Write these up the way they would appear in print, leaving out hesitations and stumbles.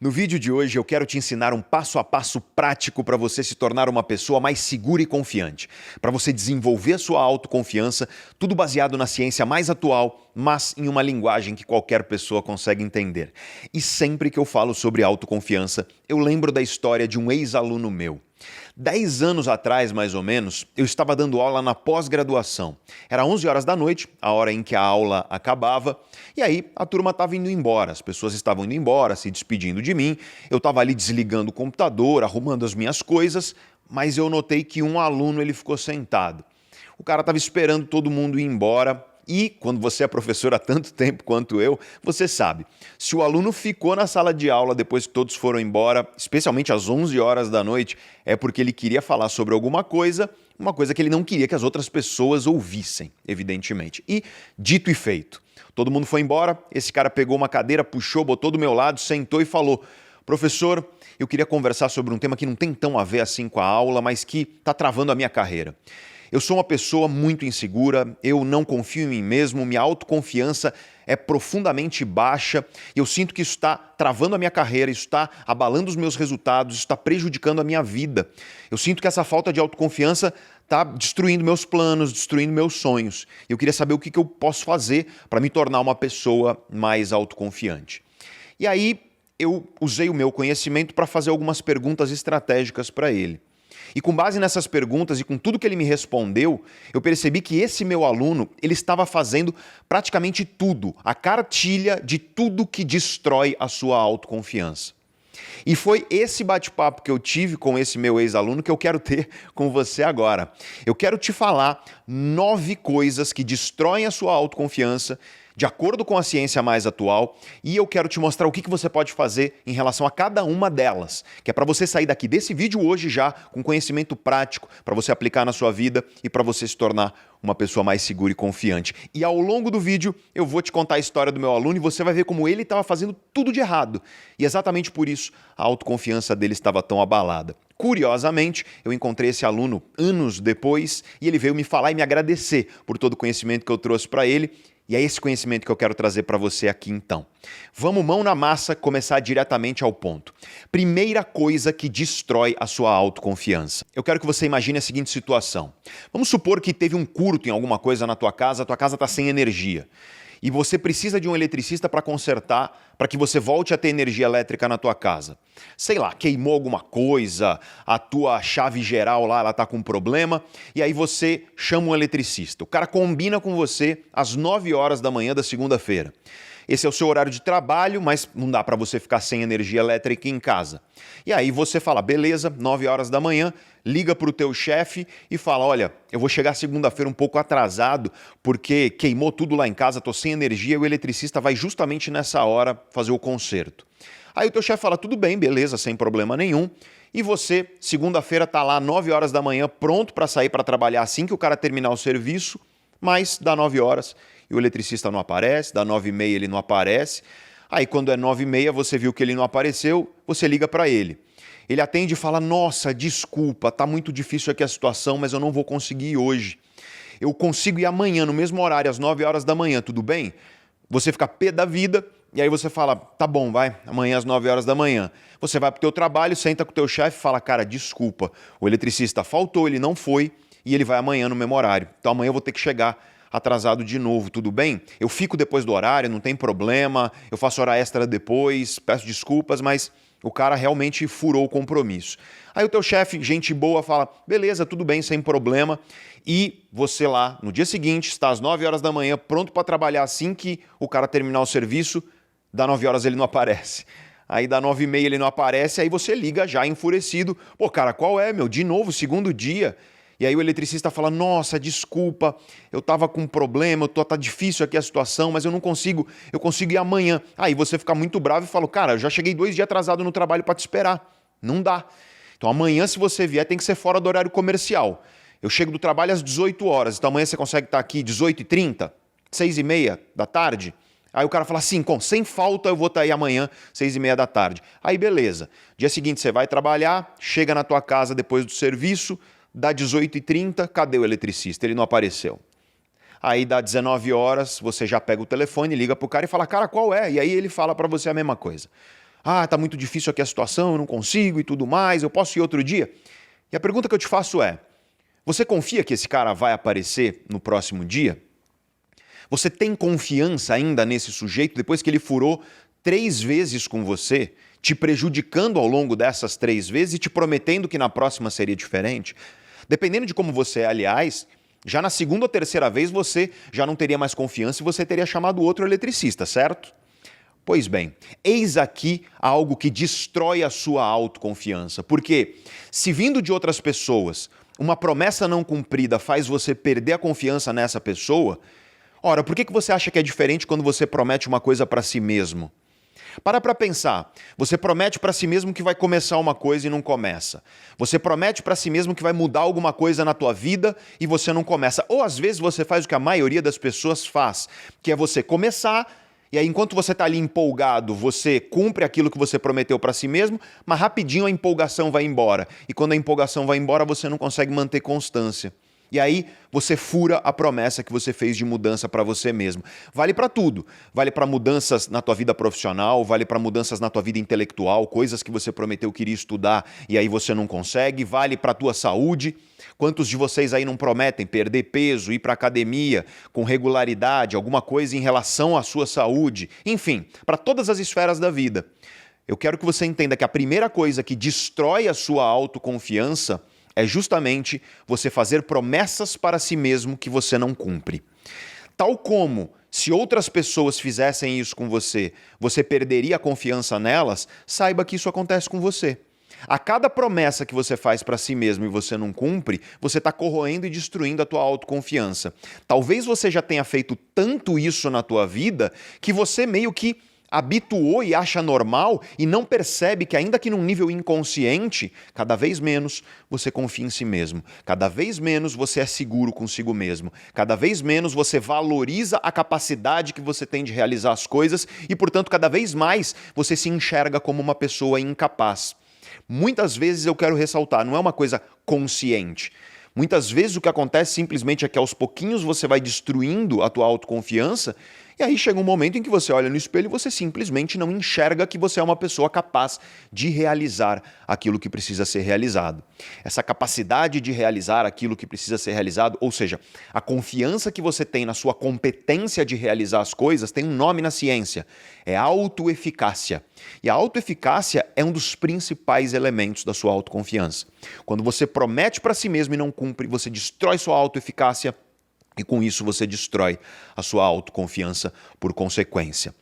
No vídeo de hoje eu quero te ensinar um passo a passo prático para você se tornar uma pessoa mais segura e confiante, para você desenvolver a sua autoconfiança, tudo baseado na ciência mais atual, mas em uma linguagem que qualquer pessoa consegue entender. E sempre que eu falo sobre autoconfiança, eu lembro da história de um ex-aluno meu. 10 anos atrás, mais ou menos, eu estava dando aula na pós-graduação. Era 11 horas da noite, a hora em que a aula acabava, e aí a turma estava indo embora, as pessoas estavam indo embora, se despedindo de mim, eu estava ali desligando o computador, arrumando as minhas coisas, mas eu notei que um aluno ele ficou sentado. O cara estava esperando todo mundo ir embora. E, quando você é professor há tanto tempo quanto eu, você sabe, se o aluno ficou na sala de aula depois que todos foram embora, especialmente às 11 horas da noite, é porque ele queria falar sobre alguma coisa, uma coisa que ele não queria que as outras pessoas ouvissem, evidentemente. E, dito e feito, todo mundo foi embora, esse cara pegou uma cadeira, puxou, botou do meu lado, sentou e falou: "Professor, eu queria conversar sobre um tema que não tem tão a ver assim com a aula, mas que está travando a minha carreira. Eu sou uma pessoa muito insegura, eu não confio em mim mesmo, minha autoconfiança é profundamente baixa e eu sinto que isso está travando a minha carreira, isso está abalando os meus resultados, isso está prejudicando a minha vida. Eu sinto que essa falta de autoconfiança está destruindo meus planos, destruindo meus sonhos. Eu queria saber o que eu posso fazer para me tornar uma pessoa mais autoconfiante." E aí eu usei o meu conhecimento para fazer algumas perguntas estratégicas para ele. E com base nessas perguntas e com tudo que ele me respondeu, eu percebi que esse meu aluno, ele estava fazendo praticamente tudo, a cartilha de tudo que destrói a sua autoconfiança. E foi esse bate-papo que eu tive com esse meu ex-aluno que eu quero ter com você agora. Eu quero te falar 9 coisas que destroem a sua autoconfiança, de acordo com a ciência mais atual, e eu quero te mostrar o que você pode fazer em relação a cada uma delas, que é para você sair daqui desse vídeo hoje já com conhecimento prático, para você aplicar na sua vida e para você se tornar uma pessoa mais segura e confiante. E ao longo do vídeo eu vou te contar a história do meu aluno e você vai ver como ele estava fazendo tudo de errado. E exatamente por isso a autoconfiança dele estava tão abalada. Curiosamente, eu encontrei esse aluno anos depois e ele veio me falar e me agradecer por todo o conhecimento que eu trouxe para ele. E é esse conhecimento que eu quero trazer para você aqui então. Vamos mão na massa, começar diretamente ao ponto. Primeira coisa que destrói a sua autoconfiança. Eu quero que você imagine a seguinte situação. Vamos supor que teve um curto em alguma coisa na tua casa está sem energia. E você precisa de um eletricista para consertar, para que você volte a ter energia elétrica na tua casa. Sei lá, queimou alguma coisa, a tua chave geral lá, ela está com um problema, e aí você chama um eletricista. O cara combina com você às 9 horas da manhã da segunda-feira. Esse é o seu horário de trabalho, mas não dá para você ficar sem energia elétrica em casa. E aí você fala, beleza, 9 horas da manhã, liga para o teu chefe e fala, olha, eu vou chegar segunda-feira um pouco atrasado porque queimou tudo lá em casa, estou sem energia e o eletricista vai justamente nessa hora fazer o conserto. Aí o teu chefe fala, tudo bem, beleza, sem problema nenhum. E você, segunda-feira, está lá 9 horas da manhã, pronto para sair para trabalhar assim que o cara terminar o serviço, mas dá 9 horas e o eletricista não aparece, dá 9h30 ele não aparece. Aí quando é 9h30 você viu que ele não apareceu, você liga para ele. Ele atende e fala, nossa, desculpa, está muito difícil aqui a situação, mas eu não vou conseguir ir hoje. Eu consigo ir amanhã, no mesmo horário, às 9 horas da manhã, tudo bem? Você fica pé da vida e aí você fala, tá bom, vai, amanhã às 9 horas da manhã. Você vai para o teu trabalho, senta com o teu chefe e fala, cara, desculpa, o eletricista faltou, ele não foi e ele vai amanhã no mesmo horário. Então amanhã eu vou ter que chegar atrasado de novo, tudo bem? Eu fico depois do horário, não tem problema, eu faço hora extra depois, peço desculpas, mas o cara realmente furou o compromisso. Aí o teu chefe, gente boa, fala, beleza, tudo bem, sem problema. E você lá, no dia seguinte, está às 9 horas da manhã, pronto para trabalhar assim que o cara terminar o serviço, dá 9 horas ele não aparece. Aí dá 9h30 ele não aparece, aí você liga já enfurecido. Pô, cara, qual é, meu? De novo, segundo dia. E aí o eletricista fala, nossa, desculpa, eu estava com um problema, tá difícil aqui a situação, mas eu consigo ir amanhã. Aí você fica muito bravo e fala, cara, eu já cheguei 2 dias atrasado no trabalho para te esperar. Não dá. Então amanhã, se você vier, tem que ser fora do horário comercial. Eu chego do trabalho às 18 horas, então amanhã você consegue estar aqui 18h30, 6h30 da tarde? Aí o cara fala assim, sem falta eu vou estar aí amanhã, 6h30 da tarde. Aí beleza. Dia seguinte você vai trabalhar, chega na tua casa depois do serviço, dá 18h30, cadê o eletricista? Ele não apareceu. Aí dá 19 horas, você já pega o telefone, liga pro cara e fala, cara, qual é? E aí ele fala para você a mesma coisa. Ah, tá muito difícil aqui a situação, eu não consigo e tudo mais, eu posso ir outro dia? E a pergunta que eu te faço é, você confia que esse cara vai aparecer no próximo dia? Você tem confiança ainda nesse sujeito depois que ele furou 3 vezes com você, te prejudicando ao longo dessas 3 vezes e te prometendo que na próxima seria diferente? Dependendo de como você é, aliás, já na segunda ou terceira vez você já não teria mais confiança e você teria chamado outro eletricista, certo? Pois bem, eis aqui algo que destrói a sua autoconfiança. Porque se vindo de outras pessoas, uma promessa não cumprida faz você perder a confiança nessa pessoa, ora, por que você acha que é diferente quando você promete uma coisa para si mesmo? Para pensar. Você promete para si mesmo que vai começar uma coisa e não começa. Você promete para si mesmo que vai mudar alguma coisa na tua vida e você não começa. Ou às vezes você faz o que a maioria das pessoas faz, que é você começar e aí enquanto você está ali empolgado, você cumpre aquilo que você prometeu para si mesmo, mas rapidinho a empolgação vai embora. E quando a empolgação vai embora, você não consegue manter constância. E aí você fura a promessa que você fez de mudança para você mesmo. Vale para tudo. Vale para mudanças na tua vida profissional, vale para mudanças na tua vida intelectual, coisas que você prometeu que iria estudar e aí você não consegue, vale para a tua saúde. Quantos de vocês aí não prometem perder peso, ir para academia com regularidade, alguma coisa em relação à sua saúde? Enfim, para todas as esferas da vida. Eu quero que você entenda que a primeira coisa que destrói a sua autoconfiança é justamente você fazer promessas para si mesmo que você não cumpre. Tal como, se outras pessoas fizessem isso com você, você perderia a confiança nelas, saiba que isso acontece com você. A cada promessa que você faz para si mesmo e você não cumpre, você está corroendo e destruindo a tua autoconfiança. Talvez você já tenha feito tanto isso na tua vida que você meio que habituou e acha normal e não percebe que, ainda que num nível inconsciente, cada vez menos você confia em si mesmo, cada vez menos você é seguro consigo mesmo, cada vez menos você valoriza a capacidade que você tem de realizar as coisas e, portanto, cada vez mais você se enxerga como uma pessoa incapaz. Muitas vezes eu quero ressaltar, não é uma coisa consciente. Muitas vezes o que acontece simplesmente é que aos pouquinhos você vai destruindo a tua autoconfiança e aí chega um momento em que você olha no espelho e você simplesmente não enxerga que você é uma pessoa capaz de realizar aquilo que precisa ser realizado. Essa capacidade de realizar aquilo que precisa ser realizado, ou seja, a confiança que você tem na sua competência de realizar as coisas, tem um nome na ciência, é autoeficácia. E a autoeficácia é um dos principais elementos da sua autoconfiança. Quando você promete para si mesmo e não cumpre, você destrói sua autoeficácia, e com isso você destrói a sua autoconfiança por consequência.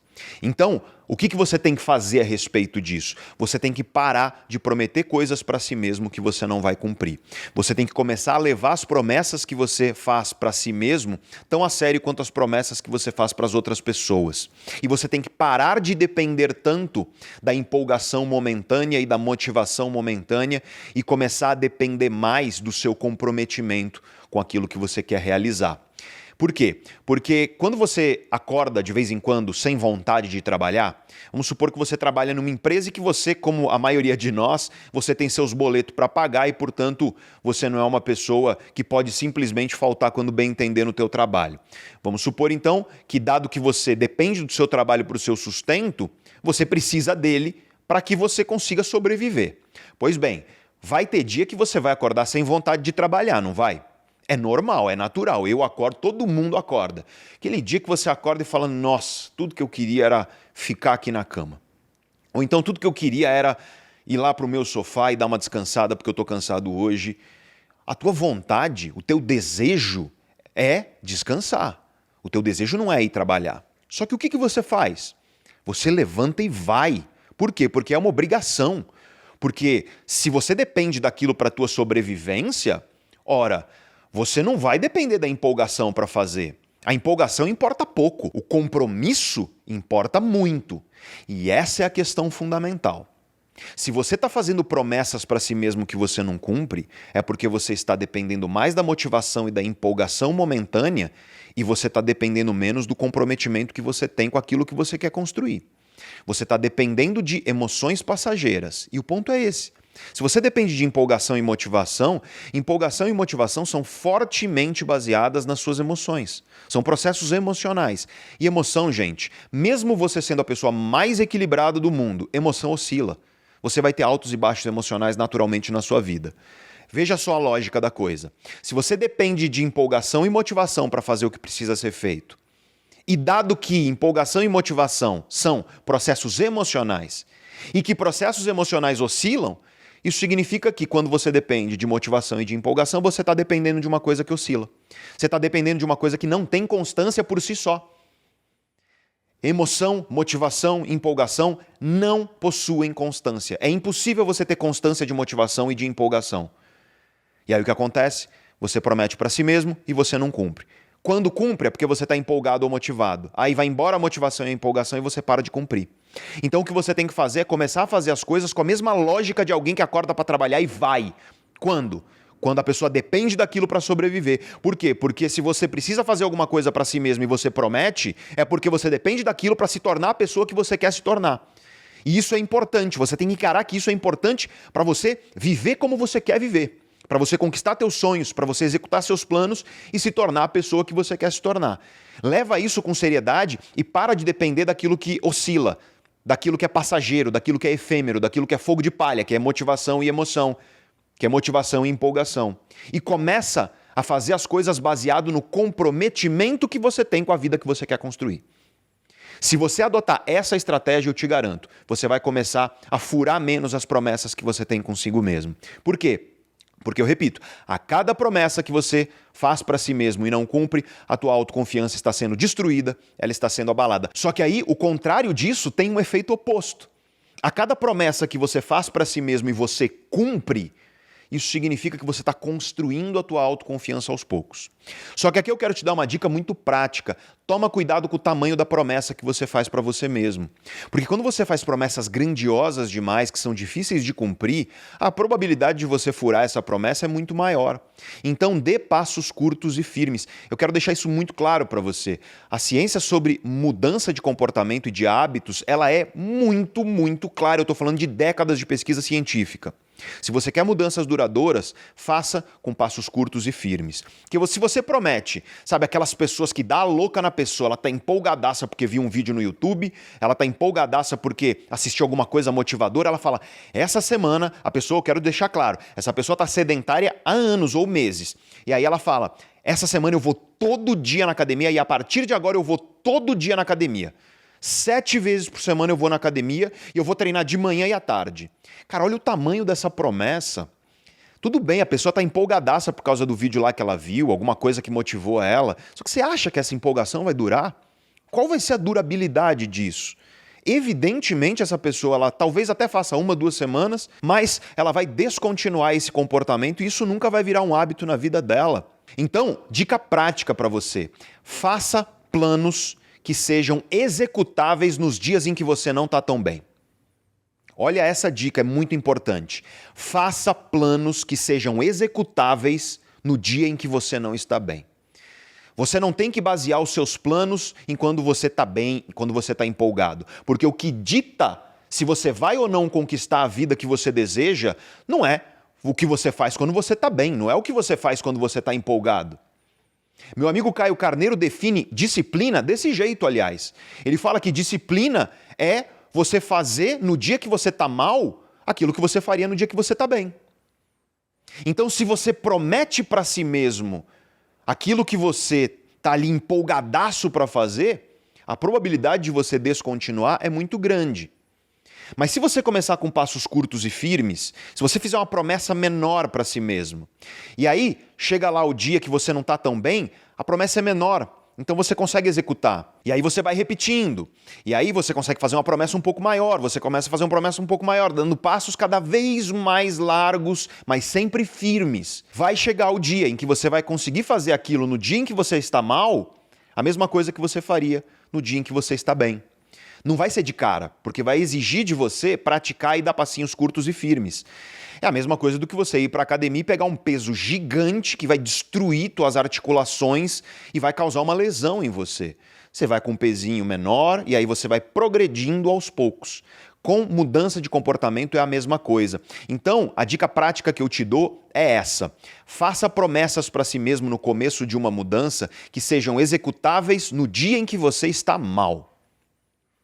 Então, o que você tem que fazer a respeito disso? Você tem que parar de prometer coisas para si mesmo que você não vai cumprir. Você tem que começar a levar as promessas que você faz para si mesmo tão a sério quanto as promessas que você faz para as outras pessoas. E você tem que parar de depender tanto da empolgação momentânea e da motivação momentânea e começar a depender mais do seu comprometimento com aquilo que você quer realizar. Por quê? Porque quando você acorda de vez em quando sem vontade de trabalhar, vamos supor que você trabalha numa empresa e que você, como a maioria de nós, você tem seus boletos para pagar e, portanto, você não é uma pessoa que pode simplesmente faltar quando bem entender no teu trabalho. Vamos supor, então, que dado que você depende do seu trabalho para o seu sustento, você precisa dele para que você consiga sobreviver. Pois bem, vai ter dia que você vai acordar sem vontade de trabalhar, não vai? É normal, é natural. Eu acordo, todo mundo acorda. Aquele dia que você acorda e fala, nossa, tudo que eu queria era ficar aqui na cama. Ou então tudo que eu queria era ir lá para o meu sofá e dar uma descansada porque eu estou cansado hoje. A tua vontade, o teu desejo é descansar. O teu desejo não é ir trabalhar. Só que o que você faz? Você levanta e vai. Por quê? Porque é uma obrigação. Porque se você depende daquilo para a tua sobrevivência, ora, você não vai depender da empolgação para fazer. A empolgação importa pouco, o compromisso importa muito. E essa é a questão fundamental. Se você está fazendo promessas para si mesmo que você não cumpre, é porque você está dependendo mais da motivação e da empolgação momentânea e você está dependendo menos do comprometimento que você tem com aquilo que você quer construir. Você está dependendo de emoções passageiras. E o ponto é esse. Se você depende de empolgação e motivação são fortemente baseadas nas suas emoções. São processos emocionais. E emoção, gente, mesmo você sendo a pessoa mais equilibrada do mundo, emoção oscila. Você vai ter altos e baixos emocionais naturalmente na sua vida. Veja só a lógica da coisa. Se você depende de empolgação e motivação para fazer o que precisa ser feito, e dado que empolgação e motivação são processos emocionais, e que processos emocionais oscilam, isso significa que quando você depende de motivação e de empolgação, você está dependendo de uma coisa que oscila. Você está dependendo de uma coisa que não tem constância por si só. Emoção, motivação, empolgação não possuem constância. É impossível você ter constância de motivação e de empolgação. E aí o que acontece? Você promete para si mesmo e você não cumpre. Quando cumpre é porque você está empolgado ou motivado. Aí vai embora a motivação e a empolgação e você para de cumprir. Então o que você tem que fazer é começar a fazer as coisas com a mesma lógica de alguém que acorda para trabalhar e vai. Quando? Quando a pessoa depende daquilo para sobreviver. Por quê? Porque se você precisa fazer alguma coisa para si mesmo e você promete, é porque você depende daquilo para se tornar a pessoa que você quer se tornar. E isso é importante. Você tem que encarar que isso é importante para você viver como você quer viver. Para você conquistar teus sonhos, para você executar seus planos e se tornar a pessoa que você quer se tornar. Leva isso com seriedade e para de depender daquilo que oscila, daquilo que é passageiro, daquilo que é efêmero, daquilo que é fogo de palha, que é motivação e emoção, que é motivação e empolgação. E começa a fazer as coisas baseado no comprometimento que você tem com a vida que você quer construir. Se você adotar essa estratégia, eu te garanto, você vai começar a furar menos as promessas que você tem consigo mesmo. Por quê? Porque eu repito, a cada promessa que você faz para si mesmo e não cumpre, a tua autoconfiança está sendo destruída, ela está sendo abalada. Só que aí, o contrário disso tem um efeito oposto. A cada promessa que você faz para si mesmo e você cumpre, isso significa que você está construindo a tua autoconfiança aos poucos. Só que aqui eu quero te dar uma dica muito prática. Toma cuidado com o tamanho da promessa que você faz para você mesmo. Porque quando você faz promessas grandiosas demais, que são difíceis de cumprir, a probabilidade de você furar essa promessa é muito maior. Então dê passos curtos e firmes. Eu quero deixar isso muito claro para você. A ciência sobre mudança de comportamento e de hábitos, ela é muito, muito clara. Eu estou falando de décadas de pesquisa científica. Se você quer mudanças duradouras, faça com passos curtos e firmes. Porque se você promete, sabe, aquelas pessoas que dá a louca na pessoa, ela tá empolgadaça porque viu um vídeo no YouTube, ela tá empolgadaça porque assistiu alguma coisa motivadora, ela fala, essa semana, a pessoa, eu quero deixar claro, essa pessoa tá sedentária há anos ou meses. E aí ela fala, essa semana eu vou todo dia na academia e a partir de agora eu vou todo dia na academia. 7 vezes por semana eu vou na academia e eu vou treinar de manhã e à tarde. Cara, olha o tamanho dessa promessa. Tudo bem, a pessoa está empolgadaça por causa do vídeo lá que ela viu, alguma coisa que motivou ela. Só que você acha que essa empolgação vai durar? Qual vai ser a durabilidade disso? Evidentemente, essa pessoa, ela talvez até faça 1, 2 semanas, mas ela vai descontinuar esse comportamento e isso nunca vai virar um hábito na vida dela. Então, dica prática para você. Faça planos que sejam executáveis nos dias em que você não está tão bem. Olha, essa dica é muito importante. Faça planos que sejam executáveis no dia em que você não está bem. Você não tem que basear os seus planos em quando você está bem, quando você está empolgado. Porque o que dita se você vai ou não conquistar a vida que você deseja, não é o que você faz quando você está bem, não é o que você faz quando você está empolgado. Meu amigo Caio Carneiro define disciplina desse jeito, aliás. Ele fala que disciplina é você fazer no dia que você está mal aquilo que você faria no dia que você está bem. Então, se você promete para si mesmo aquilo que você está ali empolgadaço para fazer, a probabilidade de você descontinuar é muito grande. Mas se você começar com passos curtos e firmes, se você fizer uma promessa menor para si mesmo, e aí chega lá o dia que você não está tão bem, a promessa é menor, então você consegue executar. E aí você vai repetindo, e aí você consegue fazer uma promessa um pouco maior, você começa a fazer uma promessa um pouco maior, dando passos cada vez mais largos, mas sempre firmes. Vai chegar o dia em que você vai conseguir fazer aquilo no dia em que você está mal, a mesma coisa que você faria no dia em que você está bem. Não vai ser de cara, porque vai exigir de você praticar e dar passinhos curtos e firmes. É a mesma coisa do que você ir para a academia e pegar um peso gigante que vai destruir tuas articulações e vai causar uma lesão em você. Você vai com um pezinho menor e aí você vai progredindo aos poucos. Com mudança de comportamento é a mesma coisa. Então, a dica prática que eu te dou é essa. Faça promessas para si mesmo no começo de uma mudança que sejam executáveis no dia em que você está mal.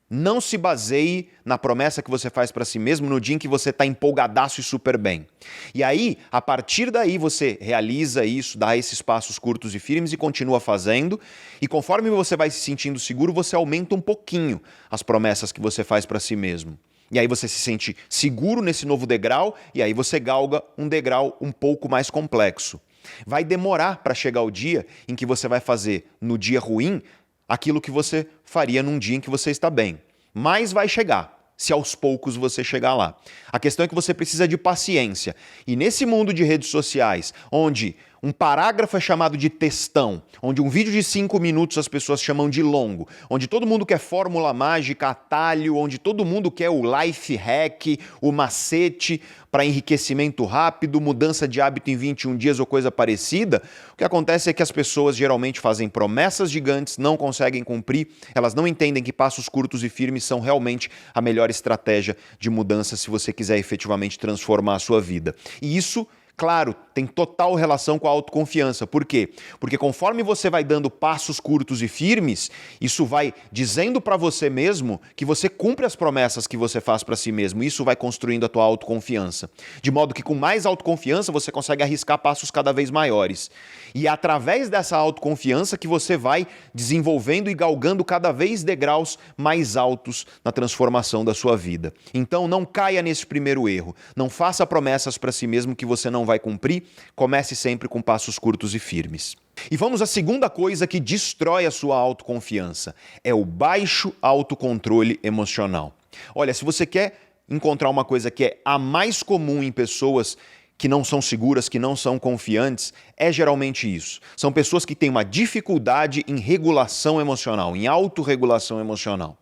Não se baseie na promessa que você faz para si mesmo no dia em que você está empolgadaço e super bem. E aí, a partir daí, você realiza isso, dá esses passos curtos e firmes e continua fazendo. E conforme você vai se sentindo seguro, você aumenta um pouquinho as promessas que você faz para si mesmo. E aí você se sente seguro nesse novo degrau e aí você galga um degrau um pouco mais complexo. Vai demorar para chegar o dia em que você vai fazer no dia ruim aquilo que você faria num dia em que você está bem. Mas vai chegar, se aos poucos você chegar lá. A questão é que você precisa de paciência. E nesse mundo de redes sociais, onde um parágrafo é chamado de textão, onde um vídeo de 5 minutos as pessoas chamam de longo, onde todo mundo quer fórmula mágica, atalho, onde todo mundo quer o life hack, o macete para enriquecimento rápido, mudança de hábito em 21 dias ou coisa parecida, o que acontece é que as pessoas geralmente fazem promessas gigantes, não conseguem cumprir, elas não entendem que passos curtos e firmes são realmente a melhor estratégia de mudança se você quiser efetivamente transformar a sua vida. E isso, claro, tem total relação com a autoconfiança. Por quê? Porque conforme você vai dando passos curtos e firmes, isso vai dizendo para você mesmo que você cumpre as promessas que você faz para si mesmo. Isso vai construindo a tua autoconfiança. De modo que com mais autoconfiança você consegue arriscar passos cada vez maiores. E é através dessa autoconfiança que você vai desenvolvendo e galgando cada vez degraus mais altos na transformação da sua vida. Então não caia nesse primeiro erro. Não faça promessas para si mesmo que você não vai cumprir. Comece sempre com passos curtos e firmes. E vamos à segunda coisa que destrói a sua autoconfiança. É o baixo autocontrole emocional. Olha, se você quer encontrar uma coisa que é a mais comum em pessoas que não são seguras, que não são confiantes, é geralmente isso. São pessoas que têm uma dificuldade em regulação emocional, em autorregulação emocional.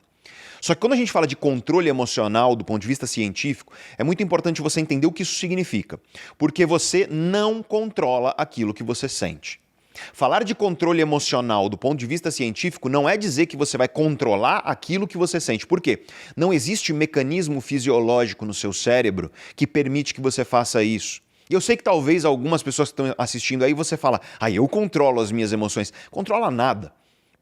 Só que quando a gente fala de controle emocional do ponto de vista científico, é muito importante você entender o que isso significa. Porque você não controla aquilo que você sente. Falar de controle emocional do ponto de vista científico não é dizer que você vai controlar aquilo que você sente. Por quê? Não existe mecanismo fisiológico no seu cérebro que permite que você faça isso. E eu sei que talvez algumas pessoas que estão assistindo aí, você fala, eu controlo as minhas emoções. Controla nada.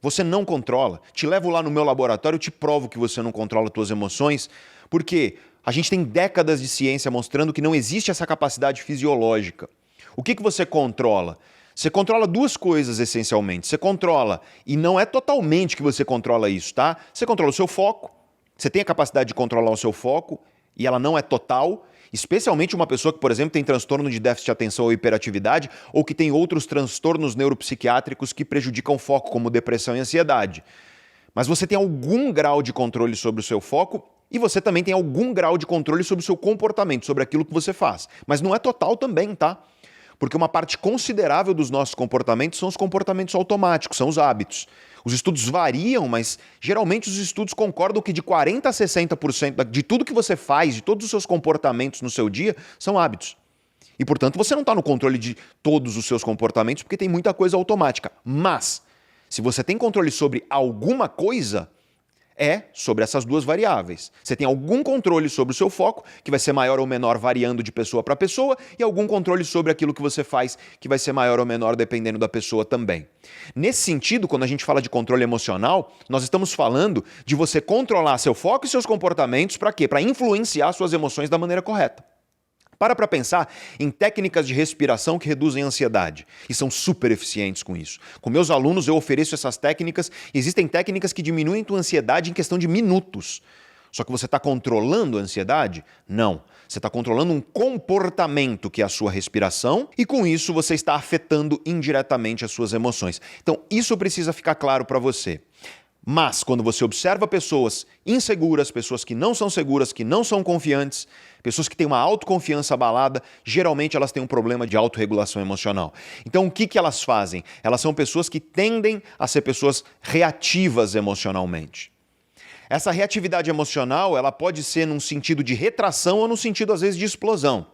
Você não controla. Te levo lá no meu laboratório, eu te provo que você não controla as suas emoções, porque a gente tem décadas de ciência mostrando que não existe essa capacidade fisiológica. O que você controla? Você controla duas coisas, essencialmente. Você controla, e não é totalmente que você controla isso, tá? Você controla o seu foco, você tem a capacidade de controlar o seu foco, e ela não é total, especialmente uma pessoa que, por exemplo, tem transtorno de déficit de atenção ou hiperatividade, ou que tem outros transtornos neuropsiquiátricos que prejudicam o foco, como depressão e ansiedade. Mas você tem algum grau de controle sobre o seu foco e você também tem algum grau de controle sobre o seu comportamento, sobre aquilo que você faz. Mas não é total também, tá? Porque uma parte considerável dos nossos comportamentos são os comportamentos automáticos, são os hábitos. Os estudos variam, mas geralmente os estudos concordam que de 40% a 60% de tudo que você faz, de todos os seus comportamentos no seu dia, são hábitos. E, portanto, você não está no controle de todos os seus comportamentos porque tem muita coisa automática. Mas, se você tem controle sobre alguma coisa, é sobre essas duas variáveis. Você tem algum controle sobre o seu foco, que vai ser maior ou menor variando de pessoa para pessoa, e algum controle sobre aquilo que você faz, que vai ser maior ou menor dependendo da pessoa também. Nesse sentido, quando a gente fala de controle emocional, nós estamos falando de você controlar seu foco e seus comportamentos para quê? Para influenciar suas emoções da maneira correta. Para pensar em técnicas de respiração que reduzem a ansiedade e são super eficientes com isso. Com meus alunos eu ofereço essas técnicas. Existem técnicas que diminuem a tua ansiedade em questão de minutos. Só que você está controlando a ansiedade? Não. Você está controlando um comportamento que é a sua respiração e com isso você está afetando indiretamente as suas emoções. Então isso precisa ficar claro para você. Mas, quando você observa pessoas inseguras, pessoas que não são seguras, que não são confiantes, pessoas que têm uma autoconfiança abalada, geralmente elas têm um problema de autorregulação emocional. Então, o que elas fazem? Elas são pessoas que tendem a ser pessoas reativas emocionalmente. Essa reatividade emocional, ela pode ser num sentido de retração ou no sentido, às vezes, de explosão.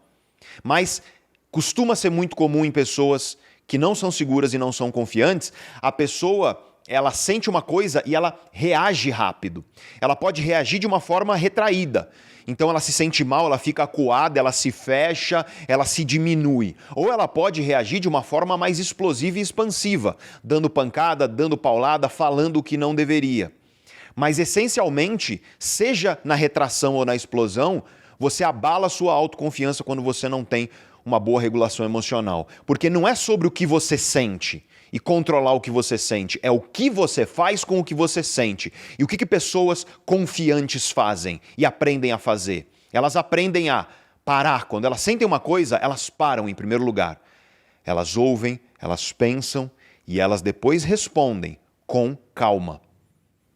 Mas costuma ser muito comum em pessoas que não são seguras e não são confiantes, a pessoa ela sente uma coisa e ela reage rápido. Ela pode reagir de uma forma retraída. Então ela se sente mal, ela fica acuada, ela se fecha, ela se diminui. Ou ela pode reagir de uma forma mais explosiva e expansiva, dando pancada, dando paulada, falando o que não deveria. Mas essencialmente, seja na retração ou na explosão, você abala a sua autoconfiança quando você não tem uma boa regulação emocional. Porque não é sobre o que você sente e controlar o que você sente, é o que você faz com o que você sente. E o que pessoas confiantes fazem e aprendem a fazer? Elas aprendem a parar. Quando elas sentem uma coisa, elas param em primeiro lugar. Elas ouvem, elas pensam e elas depois respondem com calma.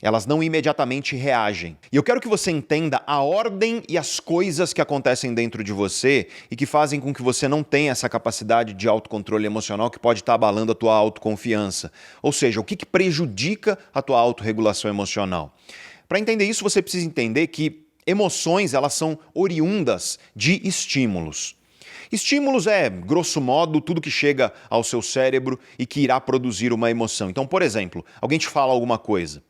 Elas não imediatamente reagem. E eu quero que você entenda a ordem e as coisas que acontecem dentro de você e que fazem com que você não tenha essa capacidade de autocontrole emocional que pode estar abalando a tua autoconfiança. Ou seja, o que prejudica a tua autorregulação emocional. Para entender isso, você precisa entender que emoções, elas são oriundas de estímulos. Estímulos é, grosso modo, tudo que chega ao seu cérebro e que irá produzir uma emoção. Então, por exemplo, alguém te fala alguma coisa.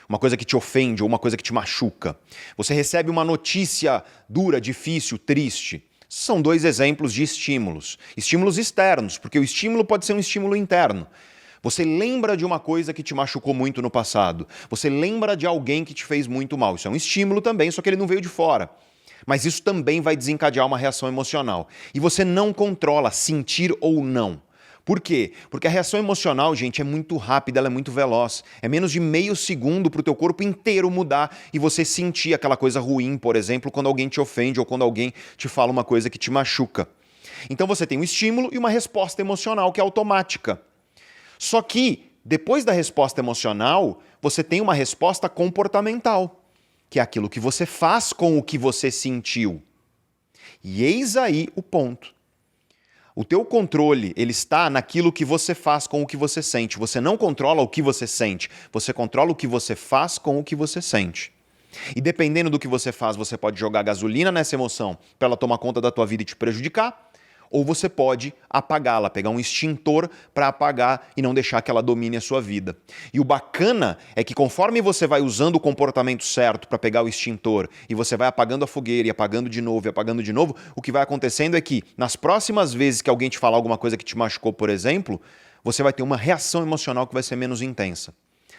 Uma coisa que te ofende ou uma coisa que te machuca. Você recebe uma notícia dura, difícil, triste. São dois exemplos de estímulos. Estímulos externos, porque o estímulo pode ser um estímulo interno. Você lembra de uma coisa que te machucou muito no passado. Você lembra de alguém que te fez muito mal. Isso é um estímulo também, só que ele não veio de fora. Mas isso também vai desencadear uma reação emocional. E você não controla sentir ou não. Por quê? Porque a reação emocional, gente, é muito rápida, ela é muito veloz. É menos de meio segundo para o teu corpo inteiro mudar e você sentir aquela coisa ruim, por exemplo, quando alguém te ofende ou quando alguém te fala uma coisa que te machuca. Então você tem um estímulo e uma resposta emocional que é automática. Só que, depois da resposta emocional, você tem uma resposta comportamental, que é aquilo que você faz com o que você sentiu. E eis aí o ponto. O teu controle, ele está naquilo que você faz com o que você sente. Você não controla o que você sente, você controla o que você faz com o que você sente. E dependendo do que você faz, você pode jogar gasolina nessa emoção para ela tomar conta da tua vida e te prejudicar, ou você pode apagá-la, pegar um extintor para apagar e não deixar que ela domine a sua vida. E o bacana é que conforme você vai usando o comportamento certo para pegar o extintor e você vai apagando a fogueira e apagando de novo e apagando de novo, o que vai acontecendo é que nas próximas vezes que alguém te falar alguma coisa que te machucou, por exemplo, você vai ter uma reação emocional que vai ser menos intensa.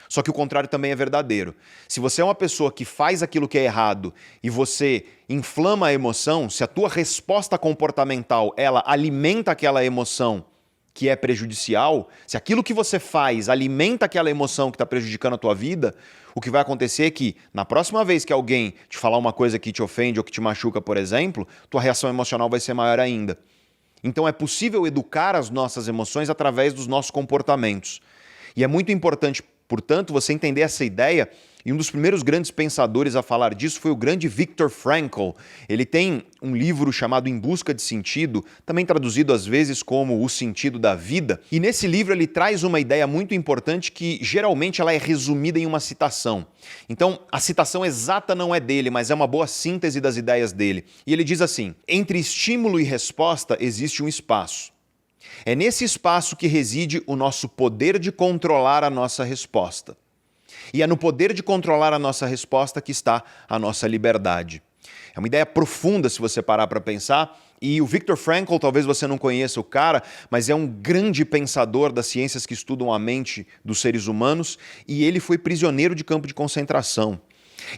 Só que o contrário também é verdadeiro. Se você é uma pessoa que faz aquilo que é errado e você inflama a emoção, se a tua resposta comportamental ela alimenta aquela emoção que é prejudicial, se aquilo que você faz alimenta aquela emoção que está prejudicando a tua vida, o que vai acontecer é que na próxima vez que alguém te falar uma coisa que te ofende ou que te machuca, por exemplo, tua reação emocional vai ser maior ainda. Então é possível educar as nossas emoções através dos nossos comportamentos. E é muito importante, portanto, você entender essa ideia, e um dos primeiros grandes pensadores a falar disso foi o grande Viktor Frankl. Ele tem um livro chamado Em Busca de Sentido, também traduzido às vezes como O Sentido da Vida, e nesse livro ele traz uma ideia muito importante que geralmente ela é resumida em uma citação. Então, a citação exata não é dele, mas é uma boa síntese das ideias dele. E ele diz assim: entre estímulo e resposta existe um espaço. É nesse espaço que reside o nosso poder de controlar a nossa resposta. E é no poder de controlar a nossa resposta que está a nossa liberdade. É uma ideia profunda se você parar para pensar. E o Viktor Frankl, talvez você não conheça o cara, mas é um grande pensador das ciências que estudam a mente dos seres humanos, e ele foi prisioneiro de campo de concentração.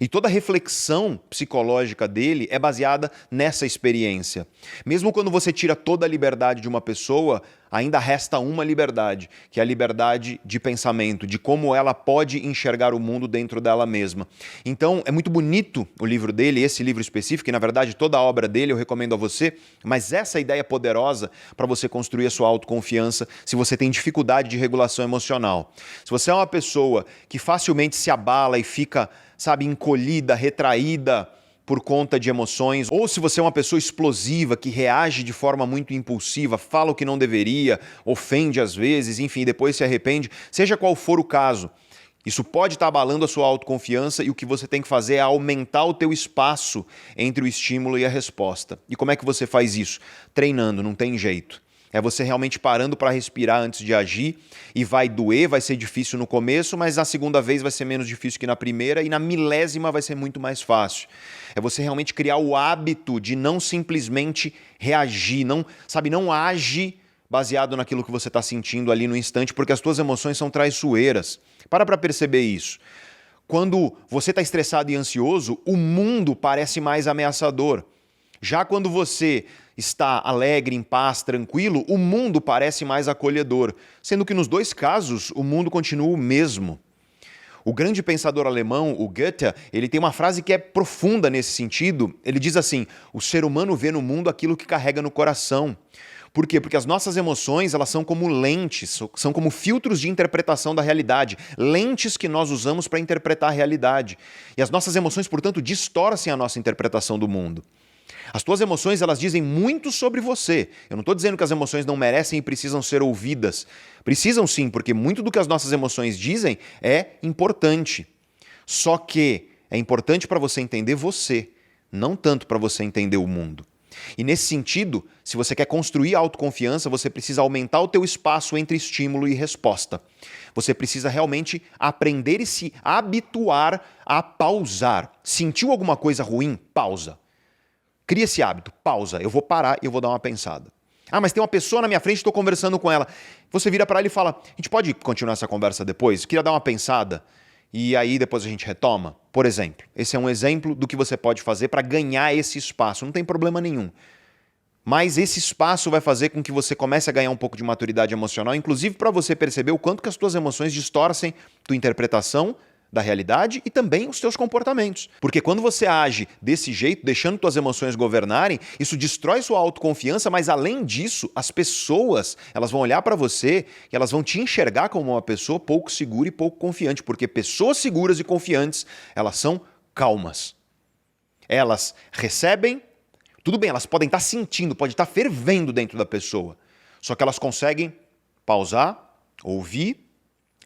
E toda a reflexão psicológica dele é baseada nessa experiência. Mesmo quando você tira toda a liberdade de uma pessoa, ainda resta uma liberdade, que é a liberdade de pensamento, de como ela pode enxergar o mundo dentro dela mesma. Então, é muito bonito o livro dele, esse livro específico, e na verdade toda a obra dele eu recomendo a você, mas essa ideia é poderosa para você construir a sua autoconfiança se você tem dificuldade de regulação emocional. Se você é uma pessoa que facilmente se abala e fica, sabe, encolhida, retraída por conta de emoções, ou se você é uma pessoa explosiva, que reage de forma muito impulsiva, fala o que não deveria, ofende às vezes, enfim, depois se arrepende, seja qual for o caso, isso pode estar abalando a sua autoconfiança e o que você tem que fazer é aumentar o teu espaço entre o estímulo e a resposta. E como é que você faz isso? Treinando, não tem jeito. É você realmente parando para respirar antes de agir e vai doer, vai ser difícil no começo, mas na segunda vez vai ser menos difícil que na primeira e na milésima vai ser muito mais fácil. É você realmente criar o hábito de não simplesmente reagir, não age baseado naquilo que você está sentindo ali no instante, porque as tuas emoções são traiçoeiras. Para perceber isso. Quando você está estressado e ansioso, o mundo parece mais ameaçador. Já quando você está alegre, em paz, tranquilo, o mundo parece mais acolhedor, sendo que nos dois casos o mundo continua o mesmo. O grande pensador alemão, o Goethe, ele tem uma frase que é profunda nesse sentido. Ele diz assim: o ser humano vê no mundo aquilo que carrega no coração. Por quê? Porque as nossas emoções, elas são como lentes, são como filtros de interpretação da realidade, lentes que nós usamos para interpretar a realidade. E as nossas emoções, portanto, distorcem a nossa interpretação do mundo. As tuas emoções, elas dizem muito sobre você. Eu não estou dizendo que as emoções não merecem e precisam ser ouvidas. Precisam sim, porque muito do que as nossas emoções dizem é importante. Só que é importante para você entender você, não tanto para você entender o mundo. E nesse sentido, se você quer construir autoconfiança, você precisa aumentar o teu espaço entre estímulo e resposta. Você precisa realmente aprender e se habituar a pausar. Sentiu alguma coisa ruim? Pausa. Cria esse hábito, pausa, eu vou parar e eu vou dar uma pensada. Ah, mas tem uma pessoa na minha frente, estou conversando com ela. Você vira para ela e fala: a gente pode continuar essa conversa depois? Queria dar uma pensada e aí depois a gente retoma? Por exemplo, esse é um exemplo do que você pode fazer para ganhar esse espaço, não tem problema nenhum. Mas esse espaço vai fazer com que você comece a ganhar um pouco de maturidade emocional, inclusive para você perceber o quanto que as tuas emoções distorcem tua interpretação da realidade e também os teus comportamentos. Porque quando você age desse jeito, deixando tuas emoções governarem, isso destrói sua autoconfiança, mas além disso, as pessoas, elas vão olhar para você e elas vão te enxergar como uma pessoa pouco segura e pouco confiante, porque pessoas seguras e confiantes, elas são calmas. Elas recebem, tudo bem, elas podem estar sentindo, pode estar fervendo dentro da pessoa, só que elas conseguem pausar, ouvir,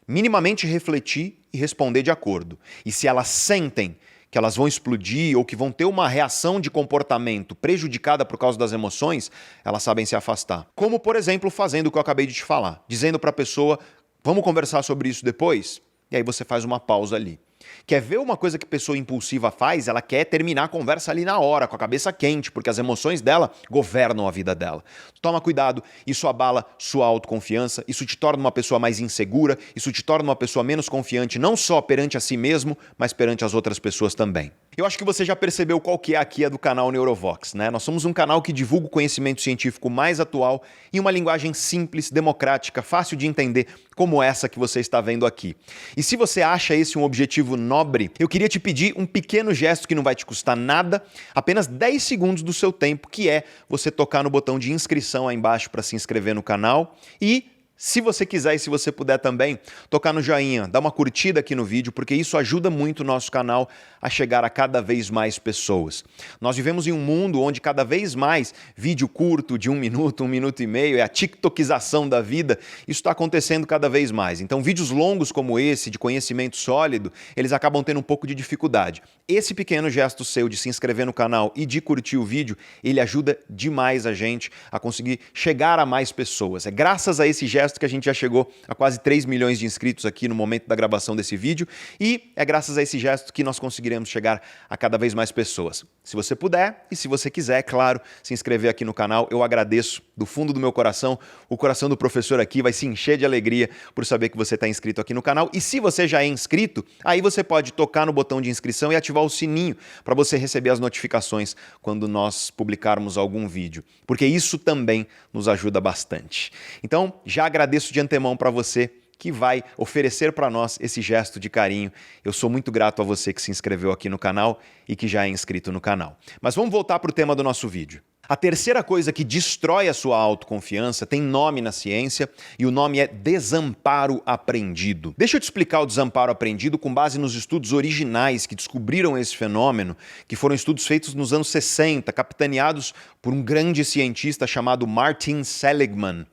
minimamente refletir e responder de acordo. E se elas sentem que elas vão explodir ou que vão ter uma reação de comportamento prejudicada por causa das emoções, elas sabem se afastar. Como, por exemplo, fazendo o que eu acabei de te falar, dizendo para a pessoa: vamos conversar sobre isso depois? E aí você faz uma pausa ali. Quer ver uma coisa que pessoa impulsiva faz? Ela quer terminar a conversa ali na hora, com a cabeça quente, porque as emoções dela governam a vida dela. Toma cuidado, isso abala sua autoconfiança, isso te torna uma pessoa mais insegura, isso te torna uma pessoa menos confiante, não só perante a si mesmo, mas perante as outras pessoas também. Eu acho que você já percebeu qual que é aqui a do canal Neurovox, né? Nós somos um canal que divulga o conhecimento científico mais atual em uma linguagem simples, democrática, fácil de entender, como essa que você está vendo aqui. E se você acha esse um objetivo nobre, eu queria te pedir um pequeno gesto que não vai te custar nada, apenas 10 segundos do seu tempo, que é você tocar no botão de inscrição aí embaixo para se inscrever no canal e, se você quiser e se você puder também, tocar no joinha, dar uma curtida aqui no vídeo, porque isso ajuda muito o nosso canal a chegar a cada vez mais pessoas. Nós vivemos em um mundo onde cada vez mais vídeo curto de 1 minuto e meio, é a tiktokização da vida, isso está acontecendo cada vez mais. Então vídeos longos como esse, de conhecimento sólido, eles acabam tendo um pouco de dificuldade. Esse pequeno gesto seu de se inscrever no canal e de curtir o vídeo, ele ajuda demais a gente a conseguir chegar a mais pessoas. É graças a esse gesto que a gente já chegou a quase 3 milhões de inscritos aqui no momento da gravação desse vídeo e é graças a esse gesto que nós conseguiremos chegar a cada vez mais pessoas. Se você puder e se você quiser, claro, se inscrever aqui no canal, eu agradeço do fundo do meu coração. O coração do professor aqui vai se encher de alegria por saber que você está inscrito aqui no canal. E se você já é inscrito, aí você pode tocar no botão de inscrição e ativar o sininho para você receber as notificações quando nós publicarmos algum vídeo, porque isso também nos ajuda bastante. Então, já agradeço de antemão para você que vai oferecer para nós esse gesto de carinho. Eu sou muito grato a você que se inscreveu aqui no canal e que já é inscrito no canal. Mas vamos voltar para o tema do nosso vídeo. A terceira coisa que destrói a sua autoconfiança tem nome na ciência e o nome é desamparo aprendido. Deixa eu te explicar o desamparo aprendido com base nos estudos originais que descobriram esse fenômeno, que foram estudos feitos nos anos 60, capitaneados por um grande cientista chamado Martin Seligman.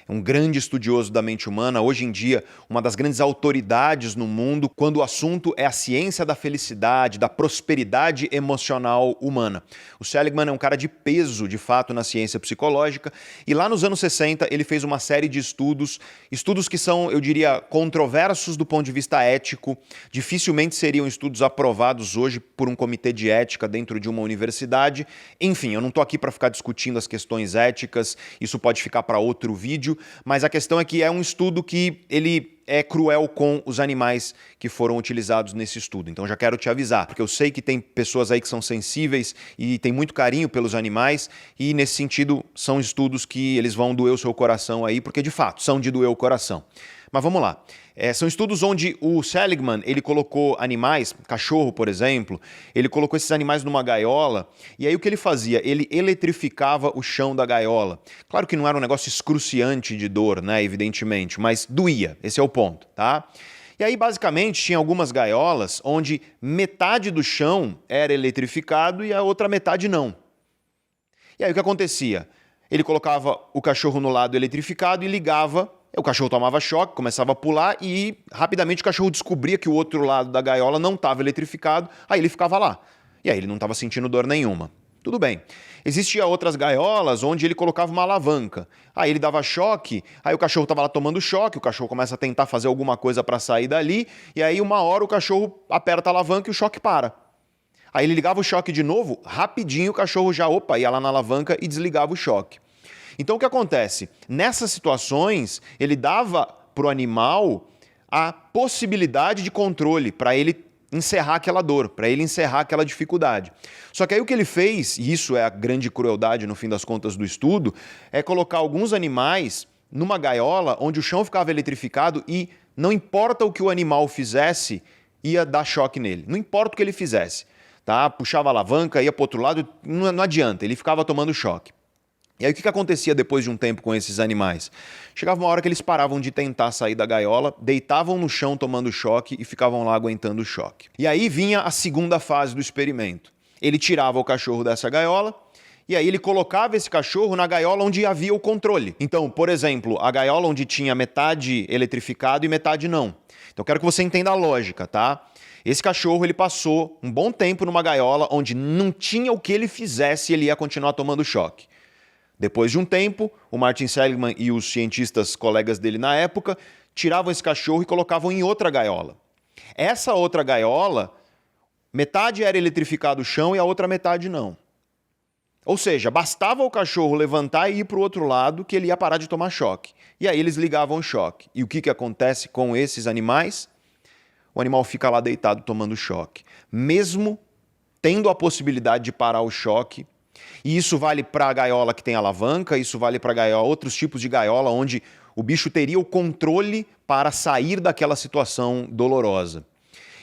um grande estudioso da mente humana, hoje em dia uma das grandes autoridades no mundo quando o assunto é a ciência da felicidade, da prosperidade emocional humana. O Seligman é um cara de peso, de fato, na ciência psicológica, e lá nos anos 60 ele fez uma série de estudos que são, eu diria, controversos do ponto de vista ético, dificilmente seriam estudos aprovados hoje por um comitê de ética dentro de uma universidade. Enfim, eu não estou aqui para ficar discutindo as questões éticas, isso pode ficar para outro vídeo, mas a questão é que é um estudo que ele é cruel com os animais que foram utilizados nesse estudo. Então já quero te avisar, porque eu sei que tem pessoas aí que são sensíveis e têm muito carinho pelos animais e nesse sentido são estudos que eles vão doer o seu coração aí, porque de fato são de doer o coração. Mas vamos lá. São estudos onde o Seligman, ele colocou animais, cachorro, por exemplo, ele colocou esses animais numa gaiola, e aí o que ele fazia? Ele eletrificava o chão da gaiola. Claro que não era um negócio excruciante de dor, né, evidentemente, mas doía, esse é o ponto, tá? E aí, basicamente, tinha algumas gaiolas onde metade do chão era eletrificado e a outra metade não. E aí o que acontecia? Ele colocava o cachorro no lado eletrificado e ligava. O cachorro tomava choque, começava a pular e rapidamente o cachorro descobria que o outro lado da gaiola não estava eletrificado, aí ele ficava lá. E aí ele não estava sentindo dor nenhuma. Tudo bem. Existiam outras gaiolas onde ele colocava uma alavanca. Aí ele dava choque, aí o cachorro estava lá tomando choque, o cachorro começa a tentar fazer alguma coisa para sair dali, e aí uma hora o cachorro aperta a alavanca e o choque para. Aí ele ligava o choque de novo, rapidinho o cachorro já, ia lá na alavanca e desligava o choque. Então o que acontece? Nessas situações, ele dava para o animal a possibilidade de controle para ele encerrar aquela dor, para ele encerrar aquela dificuldade. Só que aí o que ele fez, e isso é a grande crueldade no fim das contas do estudo, é colocar alguns animais numa gaiola onde o chão ficava eletrificado e não importa o que o animal fizesse, ia dar choque nele. Não importa o que ele fizesse. Tá? Puxava a alavanca, ia para o outro lado, não adianta, ele ficava tomando choque. E aí o que acontecia depois de um tempo com esses animais? Chegava uma hora que eles paravam de tentar sair da gaiola, deitavam no chão tomando choque e ficavam lá aguentando o choque. E aí vinha a segunda fase do experimento. Ele tirava o cachorro dessa gaiola e aí ele colocava esse cachorro na gaiola onde havia o controle. Então, por exemplo, a gaiola onde tinha metade eletrificado e metade não. Então eu quero que você entenda a lógica, tá? Esse cachorro ele passou um bom tempo numa gaiola onde não tinha o que ele fizesse e ele ia continuar tomando choque. Depois de um tempo, o Martin Seligman e os cientistas colegas dele na época tiravam esse cachorro e colocavam em outra gaiola. Essa outra gaiola, metade era eletrificado o chão e a outra metade não. Ou seja, bastava o cachorro levantar e ir para o outro lado que ele ia parar de tomar choque. E aí eles ligavam o choque. E o que acontece com esses animais? O animal fica lá deitado tomando choque. Mesmo tendo a possibilidade de parar o choque. E isso vale para a gaiola que tem alavanca, isso vale para outros tipos de gaiola onde o bicho teria o controle para sair daquela situação dolorosa.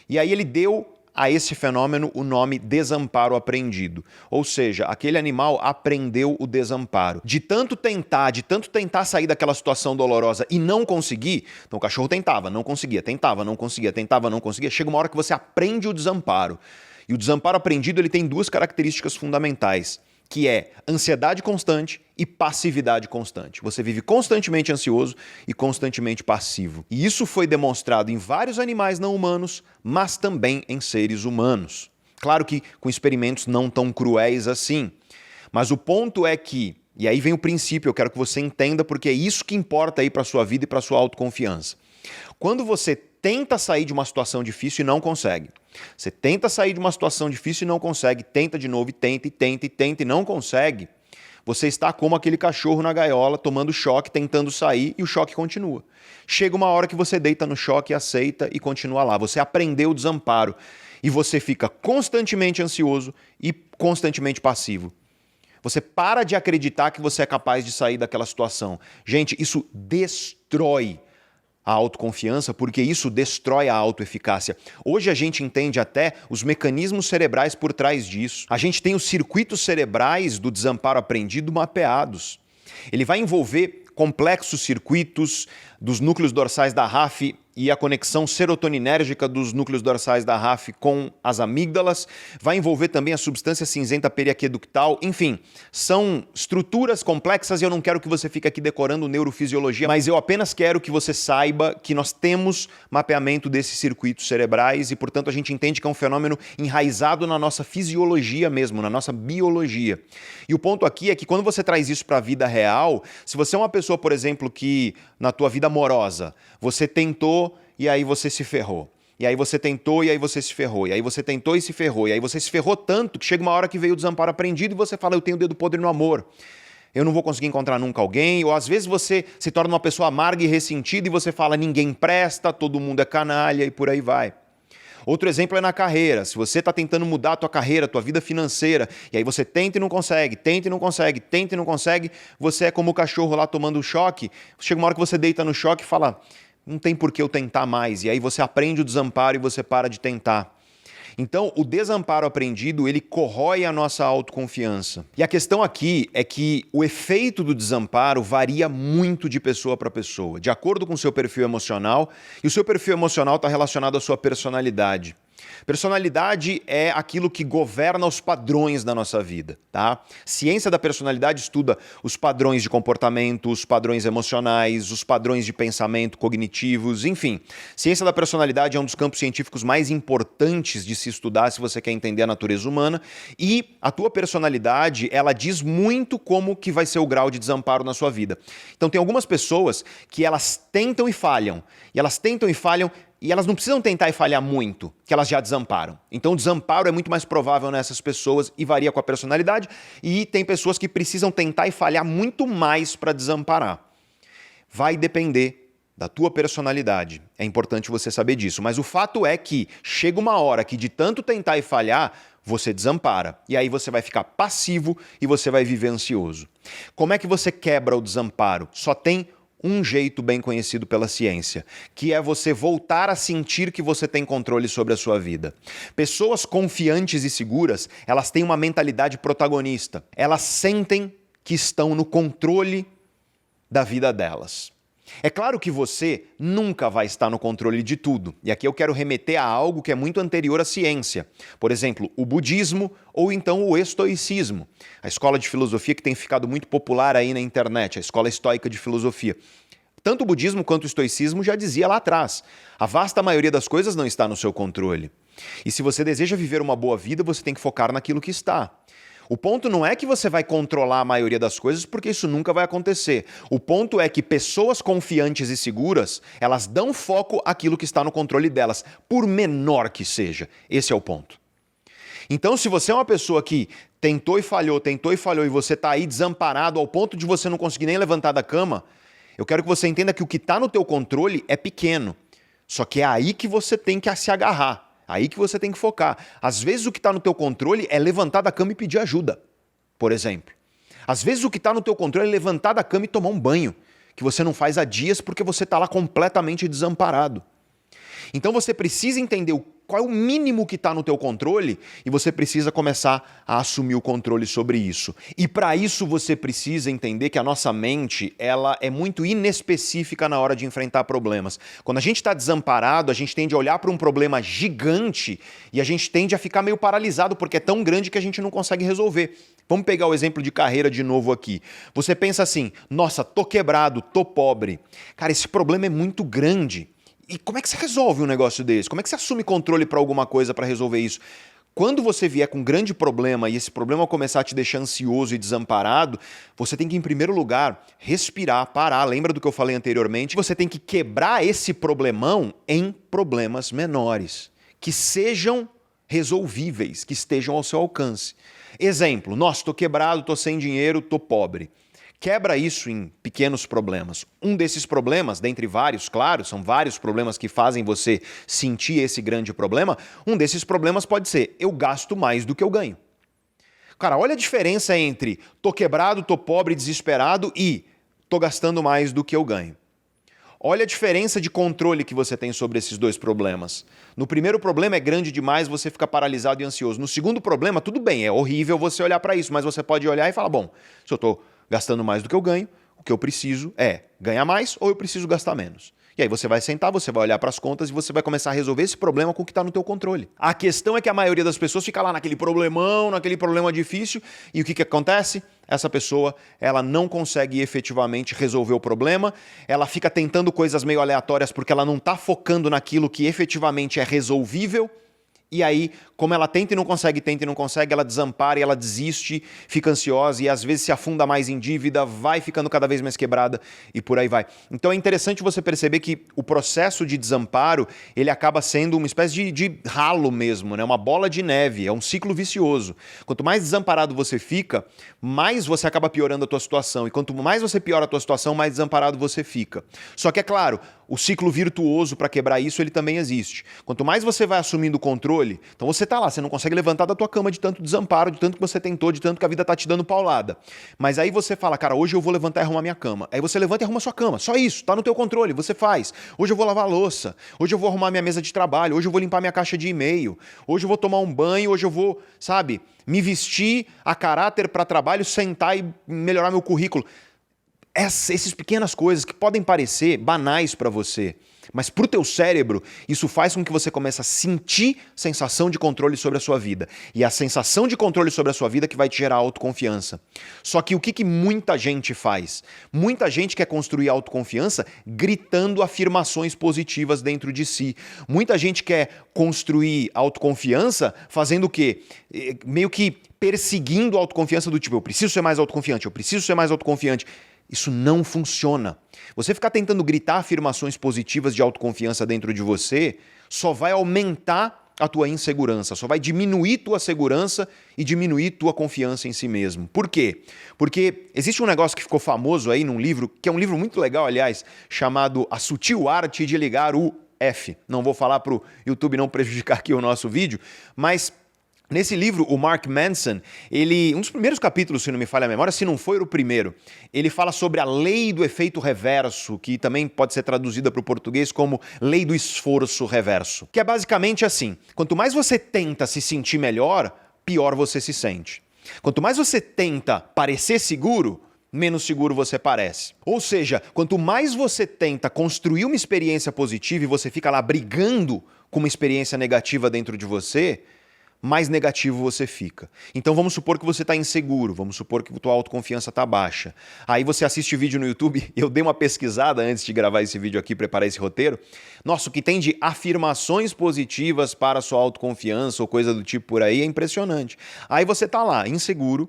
E aí ele deu a esse fenômeno o nome desamparo aprendido. Ou seja, aquele animal aprendeu o desamparo. De tanto tentar sair daquela situação dolorosa e não conseguir, então o cachorro tentava, não conseguia, tentava, não conseguia, tentava, não conseguia, chega uma hora que você aprende o desamparo. E o desamparo aprendido ele tem duas características fundamentais, que é ansiedade constante e passividade constante. Você vive constantemente ansioso e constantemente passivo. E isso foi demonstrado em vários animais não humanos, mas também em seres humanos. Claro que com experimentos não tão cruéis assim. Mas o ponto é que, e aí vem o princípio, eu quero que você entenda, porque é isso que importa aí para a sua vida e para a sua autoconfiança. Quando você tenta sair de uma situação difícil e não consegue. Você tenta sair de uma situação difícil e não consegue, tenta de novo e tenta e não consegue. Você está como aquele cachorro na gaiola, tomando choque, tentando sair e o choque continua. Chega uma hora que você deita no choque, aceita e continua lá. Você aprendeu o desamparo e você fica constantemente ansioso e constantemente passivo. Você para de acreditar que você é capaz de sair daquela situação. Gente, isso destrói a autoconfiança, porque isso destrói a autoeficácia. Hoje a gente entende até os mecanismos cerebrais por trás disso. A gente tem os circuitos cerebrais do desamparo aprendido mapeados. Ele vai envolver complexos circuitos dos núcleos dorsais da RAF e a conexão serotoninérgica dos núcleos dorsais da RAF com as amígdalas, vai envolver também a substância cinzenta periaqueductal, enfim, são estruturas complexas e eu não quero que você fique aqui decorando neurofisiologia, mas eu apenas quero que você saiba que nós temos mapeamento desses circuitos cerebrais e, portanto, a gente entende que é um fenômeno enraizado na nossa fisiologia mesmo, na nossa biologia. E o ponto aqui é que quando você traz isso para a vida real, se você é uma pessoa, por exemplo, que na tua vida amorosa, você tentou e aí você se ferrou. E aí você tentou e aí você se ferrou. E aí você tentou e se ferrou. E aí você se ferrou tanto que chega uma hora que veio o desamparo aprendido e você fala, eu tenho o dedo podre no amor. Eu não vou conseguir encontrar nunca alguém. Ou às vezes você se torna uma pessoa amarga e ressentida e você fala, ninguém presta, todo mundo é canalha e por aí vai. Outro exemplo é na carreira. Se você está tentando mudar a tua carreira, a tua vida financeira, e aí você tenta e não consegue, tenta e não consegue, tenta e não consegue, você é como o cachorro lá tomando choque. Chega uma hora que você deita no choque e fala, não tem por que eu tentar mais. E aí você aprende o desamparo e você para de tentar. Então, o desamparo aprendido, ele corrói a nossa autoconfiança. E a questão aqui é que o efeito do desamparo varia muito de pessoa para pessoa, de acordo com o seu perfil emocional, e o seu perfil emocional está relacionado à sua personalidade. Personalidade é aquilo que governa os padrões da nossa vida, tá? Ciência da personalidade estuda os padrões de comportamento, os padrões emocionais, os padrões de pensamento cognitivos, enfim. Ciência da personalidade é um dos campos científicos mais importantes de se estudar se você quer entender a natureza humana, e a tua personalidade, ela diz muito como que vai ser o grau de desamparo na sua vida. Então tem algumas pessoas que elas tentam e falham, e elas não precisam tentar e falhar muito, que elas já desamparam. Então o desamparo é muito mais provável nessas pessoas e varia com a personalidade. E tem pessoas que precisam tentar e falhar muito mais para desamparar. Vai depender da tua personalidade. É importante você saber disso. Mas o fato é que chega uma hora que de tanto tentar e falhar, você desampara. E aí você vai ficar passivo e você vai viver ansioso. Como é que você quebra o desamparo? Só tem um jeito bem conhecido pela ciência, que é você voltar a sentir que você tem controle sobre a sua vida. Pessoas confiantes e seguras, elas têm uma mentalidade protagonista. Elas sentem que estão no controle da vida delas. É claro que você nunca vai estar no controle de tudo. E aqui eu quero remeter a algo que é muito anterior à ciência. Por exemplo, o budismo ou então o estoicismo. A escola de filosofia que tem ficado muito popular aí na internet, a escola estoica de filosofia. Tanto o budismo quanto o estoicismo já dizia lá atrás. A vasta maioria das coisas não está no seu controle. E se você deseja viver uma boa vida, você tem que focar naquilo que está. O ponto não é que você vai controlar a maioria das coisas, porque isso nunca vai acontecer. O ponto é que pessoas confiantes e seguras, elas dão foco àquilo que está no controle delas, por menor que seja. Esse é o ponto. Então, se você é uma pessoa que tentou e falhou, e você está aí desamparado ao ponto de você não conseguir nem levantar da cama, eu quero que você entenda que o que está no teu controle é pequeno. Só que é aí que você tem que se agarrar. Aí que você tem que focar. Às vezes o que está no teu controle é levantar da cama e pedir ajuda, por exemplo. Às vezes o que está no teu controle é levantar da cama e tomar um banho, que você não faz há dias porque você está lá completamente desamparado. Então você precisa entender qual é o mínimo que está no teu controle e você precisa começar a assumir o controle sobre isso. E para isso você precisa entender que a nossa mente ela é muito inespecífica na hora de enfrentar problemas. Quando a gente está desamparado, a gente tende a olhar para um problema gigante e a gente tende a ficar meio paralisado porque é tão grande que a gente não consegue resolver. Vamos pegar o exemplo de carreira de novo aqui. Você pensa assim, nossa, tô quebrado, tô pobre. Cara, esse problema é muito grande. E como é que você resolve um negócio desse? Como é que você assume controle para alguma coisa para resolver isso? Quando você vier com um grande problema e esse problema começar a te deixar ansioso e desamparado, você tem que, em primeiro lugar, respirar, parar. Lembra do que eu falei anteriormente? Você tem que quebrar esse problemão em problemas menores, que sejam resolvíveis, que estejam ao seu alcance. Exemplo, nossa, estou quebrado, estou sem dinheiro, estou pobre. Quebra isso em pequenos problemas. Um desses problemas, dentre vários, claro, são vários problemas que fazem você sentir esse grande problema, um desses problemas pode ser, eu gasto mais do que eu ganho. Cara, olha a diferença entre tô quebrado, tô pobre, desesperado e tô gastando mais do que eu ganho. Olha a diferença de controle que você tem sobre esses dois problemas. No primeiro problema é grande demais, você fica paralisado e ansioso. No segundo problema, tudo bem, é horrível você olhar para isso, mas você pode olhar e falar, bom, se eu tô gastando mais do que eu ganho, o que eu preciso é ganhar mais ou eu preciso gastar menos. E aí você vai sentar, você vai olhar para as contas e você vai começar a resolver esse problema com o que está no teu controle. A questão é que a maioria das pessoas fica lá naquele problemão, naquele problema difícil, e o que acontece? Essa pessoa, ela não consegue efetivamente resolver o problema, ela fica tentando coisas meio aleatórias porque ela não está focando naquilo que efetivamente é resolvível. E aí, como ela tenta e não consegue, ela desampara e ela desiste, fica ansiosa e às vezes se afunda mais em dívida, vai ficando cada vez mais quebrada e por aí vai. Então é interessante você perceber que o processo de desamparo, ele acaba sendo uma espécie de ralo mesmo, né? Uma bola de neve, é um ciclo vicioso. Quanto mais desamparado você fica, mais você acaba piorando a tua situação. E quanto mais você piora a tua situação, mais desamparado você fica. Só que é claro, o ciclo virtuoso para quebrar isso, ele também existe. Quanto mais você vai assumindo o controle, então você tá lá, você não consegue levantar da tua cama de tanto desamparo, de tanto que você tentou, de tanto que a vida tá te dando paulada. Mas aí você fala, cara, hoje eu vou levantar e arrumar minha cama. Aí você levanta e arruma sua cama. Só isso, tá no teu controle, você faz. Hoje eu vou lavar a louça, hoje eu vou arrumar minha mesa de trabalho, hoje eu vou limpar minha caixa de e-mail, hoje eu vou tomar um banho, hoje eu vou, sabe, me vestir a caráter para trabalho, sentar e melhorar meu currículo. Essas pequenas coisas que podem parecer banais para você, mas para o teu cérebro, isso faz com que você comece a sentir sensação de controle sobre a sua vida. E a sensação de controle sobre a sua vida que vai te gerar autoconfiança. Só que o que muita gente faz? Muita gente quer construir autoconfiança gritando afirmações positivas dentro de si. Muita gente quer construir autoconfiança fazendo o quê? Meio que perseguindo a autoconfiança do tipo, eu preciso ser mais autoconfiante, eu preciso ser mais autoconfiante. Isso não funciona. Você ficar tentando gritar afirmações positivas de autoconfiança dentro de você só vai aumentar a tua insegurança, só vai diminuir tua segurança e diminuir tua confiança em si mesmo. Por quê? Porque existe um negócio que ficou famoso aí num livro, que é um livro muito legal, aliás, chamado A Sutil Arte de Ligar o F. Não vou falar para o YouTube não prejudicar aqui o nosso vídeo, mas nesse livro, o Mark Manson, um dos primeiros capítulos, se não me falha a memória, se não foi o primeiro, ele fala sobre a lei do efeito reverso, que também pode ser traduzida para o português como lei do esforço reverso, que é basicamente assim, quanto mais você tenta se sentir melhor, pior você se sente. Quanto mais você tenta parecer seguro, menos seguro você parece. Ou seja, quanto mais você tenta construir uma experiência positiva e você fica lá brigando com uma experiência negativa dentro de você, mais negativo você fica. Então vamos supor que você está inseguro, vamos supor que a tua autoconfiança está baixa. Aí você assiste o vídeo no YouTube, eu dei uma pesquisada antes de gravar esse vídeo aqui, preparar esse roteiro. Nossa, o que tem de afirmações positivas para a sua autoconfiança ou coisa do tipo por aí é impressionante. Aí você está lá, inseguro,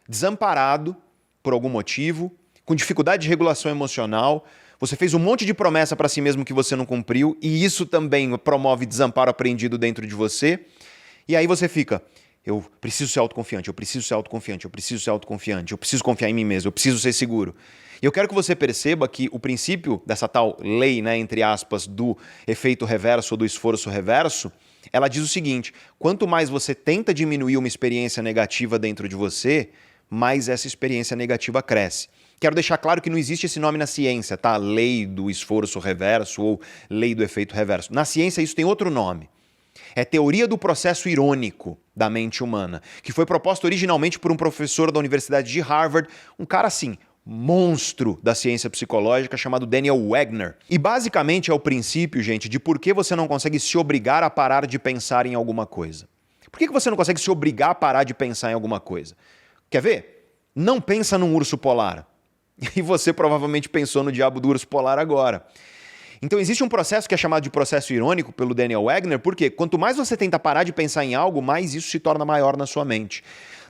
desamparado por algum motivo, com dificuldade de regulação emocional, você fez um monte de promessa para si mesmo que você não cumpriu e isso também promove desamparo aprendido dentro de você. E aí você fica, eu preciso ser autoconfiante, eu preciso ser autoconfiante, eu preciso ser autoconfiante, eu preciso confiar em mim mesmo, eu preciso ser seguro. E eu quero que você perceba que o princípio dessa tal lei, né, entre aspas, do efeito reverso ou do esforço reverso, ela diz o seguinte, quanto mais você tenta diminuir uma experiência negativa dentro de você, mais essa experiência negativa cresce. Quero deixar claro que não existe esse nome na ciência, tá? Lei do esforço reverso ou lei do efeito reverso. Na ciência isso tem outro nome. É teoria do processo irônico da mente humana, que foi proposta originalmente por um professor da Universidade de Harvard, um cara assim, monstro da ciência psicológica chamado Daniel Wegner. E basicamente é o princípio, gente, de por que você não consegue se obrigar a parar de pensar em alguma coisa. Por que você não consegue se obrigar a parar de pensar em alguma coisa? Quer ver? Não pensa num urso polar. E você provavelmente pensou no diabo do urso polar agora. Então existe um processo que é chamado de processo irônico pelo Daniel Wegner, porque quanto mais você tenta parar de pensar em algo, mais isso se torna maior na sua mente.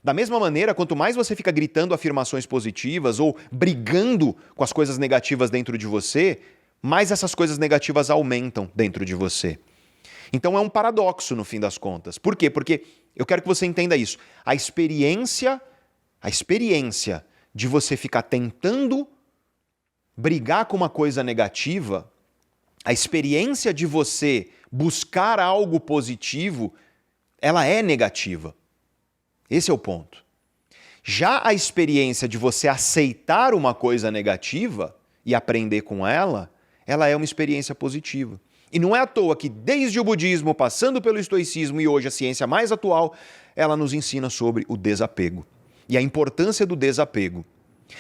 Da mesma maneira, quanto mais você fica gritando afirmações positivas ou brigando com as coisas negativas dentro de você, mais essas coisas negativas aumentam dentro de você. Então é um paradoxo no fim das contas. Por quê? Porque eu quero que você entenda isso. A experiência de você ficar tentando brigar com uma coisa negativa, a experiência de você buscar algo positivo, ela é negativa. Esse é o ponto. Já a experiência de você aceitar uma coisa negativa e aprender com ela é uma experiência positiva. E não é à toa que desde o budismo, passando pelo estoicismo e hoje a ciência mais atual, ela nos ensina sobre o desapego. E a importância do desapego.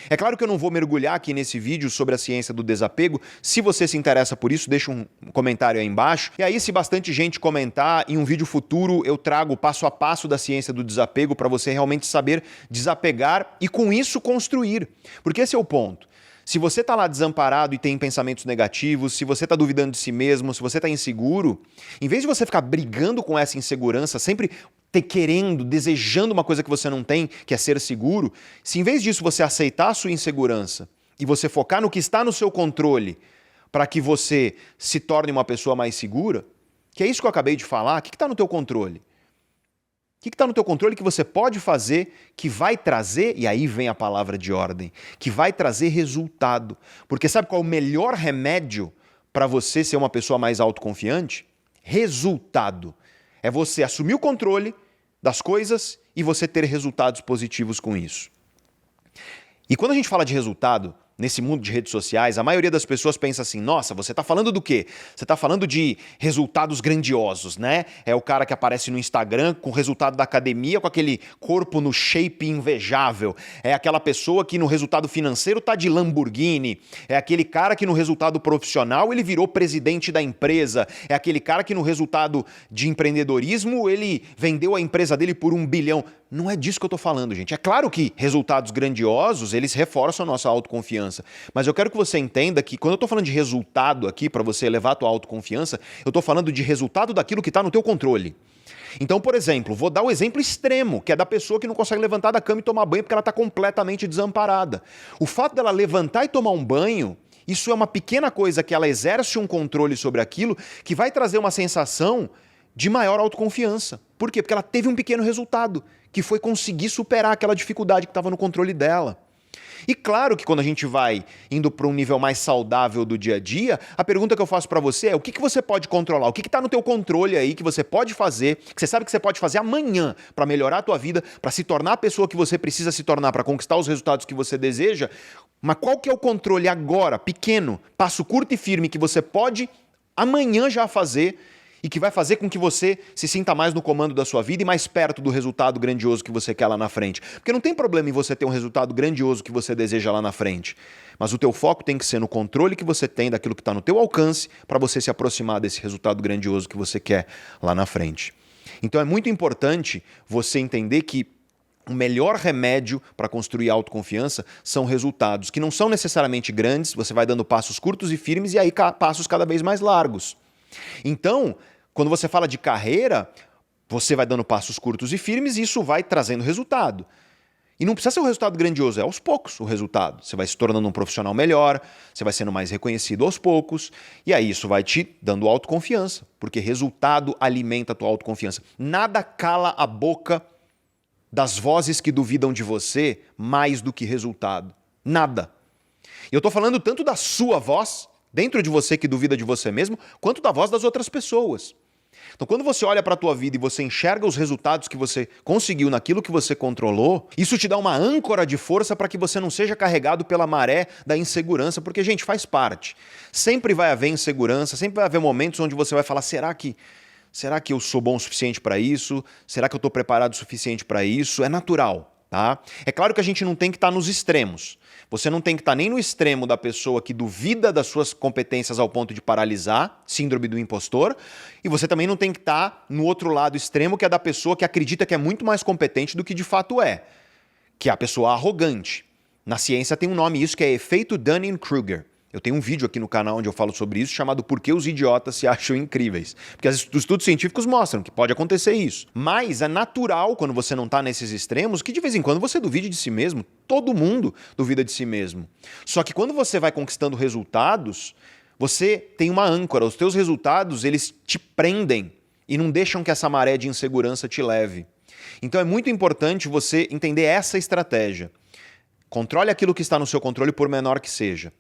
É claro que eu não vou mergulhar aqui nesse vídeo sobre a ciência do desapego. Se você se interessa por isso, deixa um comentário aí embaixo. E aí, se bastante gente comentar, em um vídeo futuro eu trago o passo a passo da ciência do desapego para você realmente saber desapegar e com isso construir. Porque esse é o ponto. Se você está lá desamparado e tem pensamentos negativos, se você está duvidando de si mesmo, se você está inseguro, em vez de você ficar brigando com essa insegurança, sempre querendo, desejando uma coisa que você não tem, que é ser seguro, se em vez disso você aceitar a sua insegurança e você focar no que está no seu controle para que você se torne uma pessoa mais segura, que é isso que eu acabei de falar, o que está no teu controle? O que está no teu controle que você pode fazer, que vai trazer, e aí vem a palavra de ordem, que vai trazer resultado. Porque sabe qual é o melhor remédio para você ser uma pessoa mais autoconfiante? Resultado. É você assumir o controle das coisas e você ter resultados positivos com isso. E quando a gente fala de resultado, nesse mundo de redes sociais, a maioria das pessoas pensa assim, nossa, você está falando do quê? Você está falando de resultados grandiosos, né? É o cara que aparece no Instagram com o resultado da academia, com aquele corpo no shape invejável. É aquela pessoa que no resultado financeiro está de Lamborghini. É aquele cara que no resultado profissional ele virou presidente da empresa. É aquele cara que no resultado de empreendedorismo ele vendeu a empresa dele por 1 bilhão. Não é disso que eu estou falando, gente. É claro que resultados grandiosos, eles reforçam a nossa autoconfiança. Mas eu quero que você entenda que quando eu estou falando de resultado aqui, para você elevar a tua autoconfiança, eu estou falando de resultado daquilo que está no teu controle. Então, por exemplo, vou dar o exemplo extremo, que é da pessoa que não consegue levantar da cama e tomar banho porque ela está completamente desamparada. O fato dela levantar e tomar um banho, isso é uma pequena coisa que ela exerce um controle sobre aquilo que vai trazer uma sensação de maior autoconfiança. Por quê? Porque ela teve um pequeno resultado, que foi conseguir superar aquela dificuldade que estava no controle dela. E claro que quando a gente vai indo para um nível mais saudável do dia a dia, a pergunta que eu faço para você é o que você pode controlar? O que está no teu controle aí que você pode fazer, que você sabe que você pode fazer amanhã para melhorar a tua vida, para se tornar a pessoa que você precisa se tornar, para conquistar os resultados que você deseja? Mas qual que é o controle agora, pequeno, passo curto e firme, que você pode amanhã já fazer e que vai fazer com que você se sinta mais no comando da sua vida e mais perto do resultado grandioso que você quer lá na frente. Porque não tem problema em você ter um resultado grandioso que você deseja lá na frente, mas o teu foco tem que ser no controle que você tem daquilo que está no teu alcance para você se aproximar desse resultado grandioso que você quer lá na frente. Então é muito importante você entender que o melhor remédio para construir autoconfiança são resultados que não são necessariamente grandes, você vai dando passos curtos e firmes e aí passos cada vez mais largos. Então, quando você fala de carreira, você vai dando passos curtos e firmes e isso vai trazendo resultado. E não precisa ser um resultado grandioso, é aos poucos o resultado. Você vai se tornando um profissional melhor, você vai sendo mais reconhecido aos poucos, e aí isso vai te dando autoconfiança, porque resultado alimenta a tua autoconfiança. Nada cala a boca das vozes que duvidam de você mais do que resultado. Nada. E eu estou falando tanto da sua voz, dentro de você que duvida de você mesmo, quanto da voz das outras pessoas. Então, quando você olha para a tua vida e você enxerga os resultados que você conseguiu naquilo que você controlou, isso te dá uma âncora de força para que você não seja carregado pela maré da insegurança, porque, gente, faz parte. Sempre vai haver insegurança, sempre vai haver momentos onde você vai falar, será que eu sou bom o suficiente para isso? Será que eu estou preparado o suficiente para isso? É natural, tá? É claro que a gente não tem que estar nos extremos. Você não tem que estar nem no extremo da pessoa que duvida das suas competências ao ponto de paralisar, síndrome do impostor, e você também não tem que estar no outro lado extremo, que é da pessoa que acredita que é muito mais competente do que de fato é, que é a pessoa arrogante. Na ciência tem um nome isso que é efeito Dunning-Kruger. Eu tenho um vídeo aqui no canal onde eu falo sobre isso, chamado Por que os idiotas se acham incríveis. Porque os estudos científicos mostram que pode acontecer isso. Mas é natural, quando você não está nesses extremos, que de vez em quando você duvide de si mesmo. Todo mundo duvida de si mesmo. Só que quando você vai conquistando resultados, você tem uma âncora. Os teus resultados, eles te prendem e não deixam que essa maré de insegurança te leve. Então é muito importante você entender essa estratégia. Controle aquilo que está no seu controle, por menor que seja.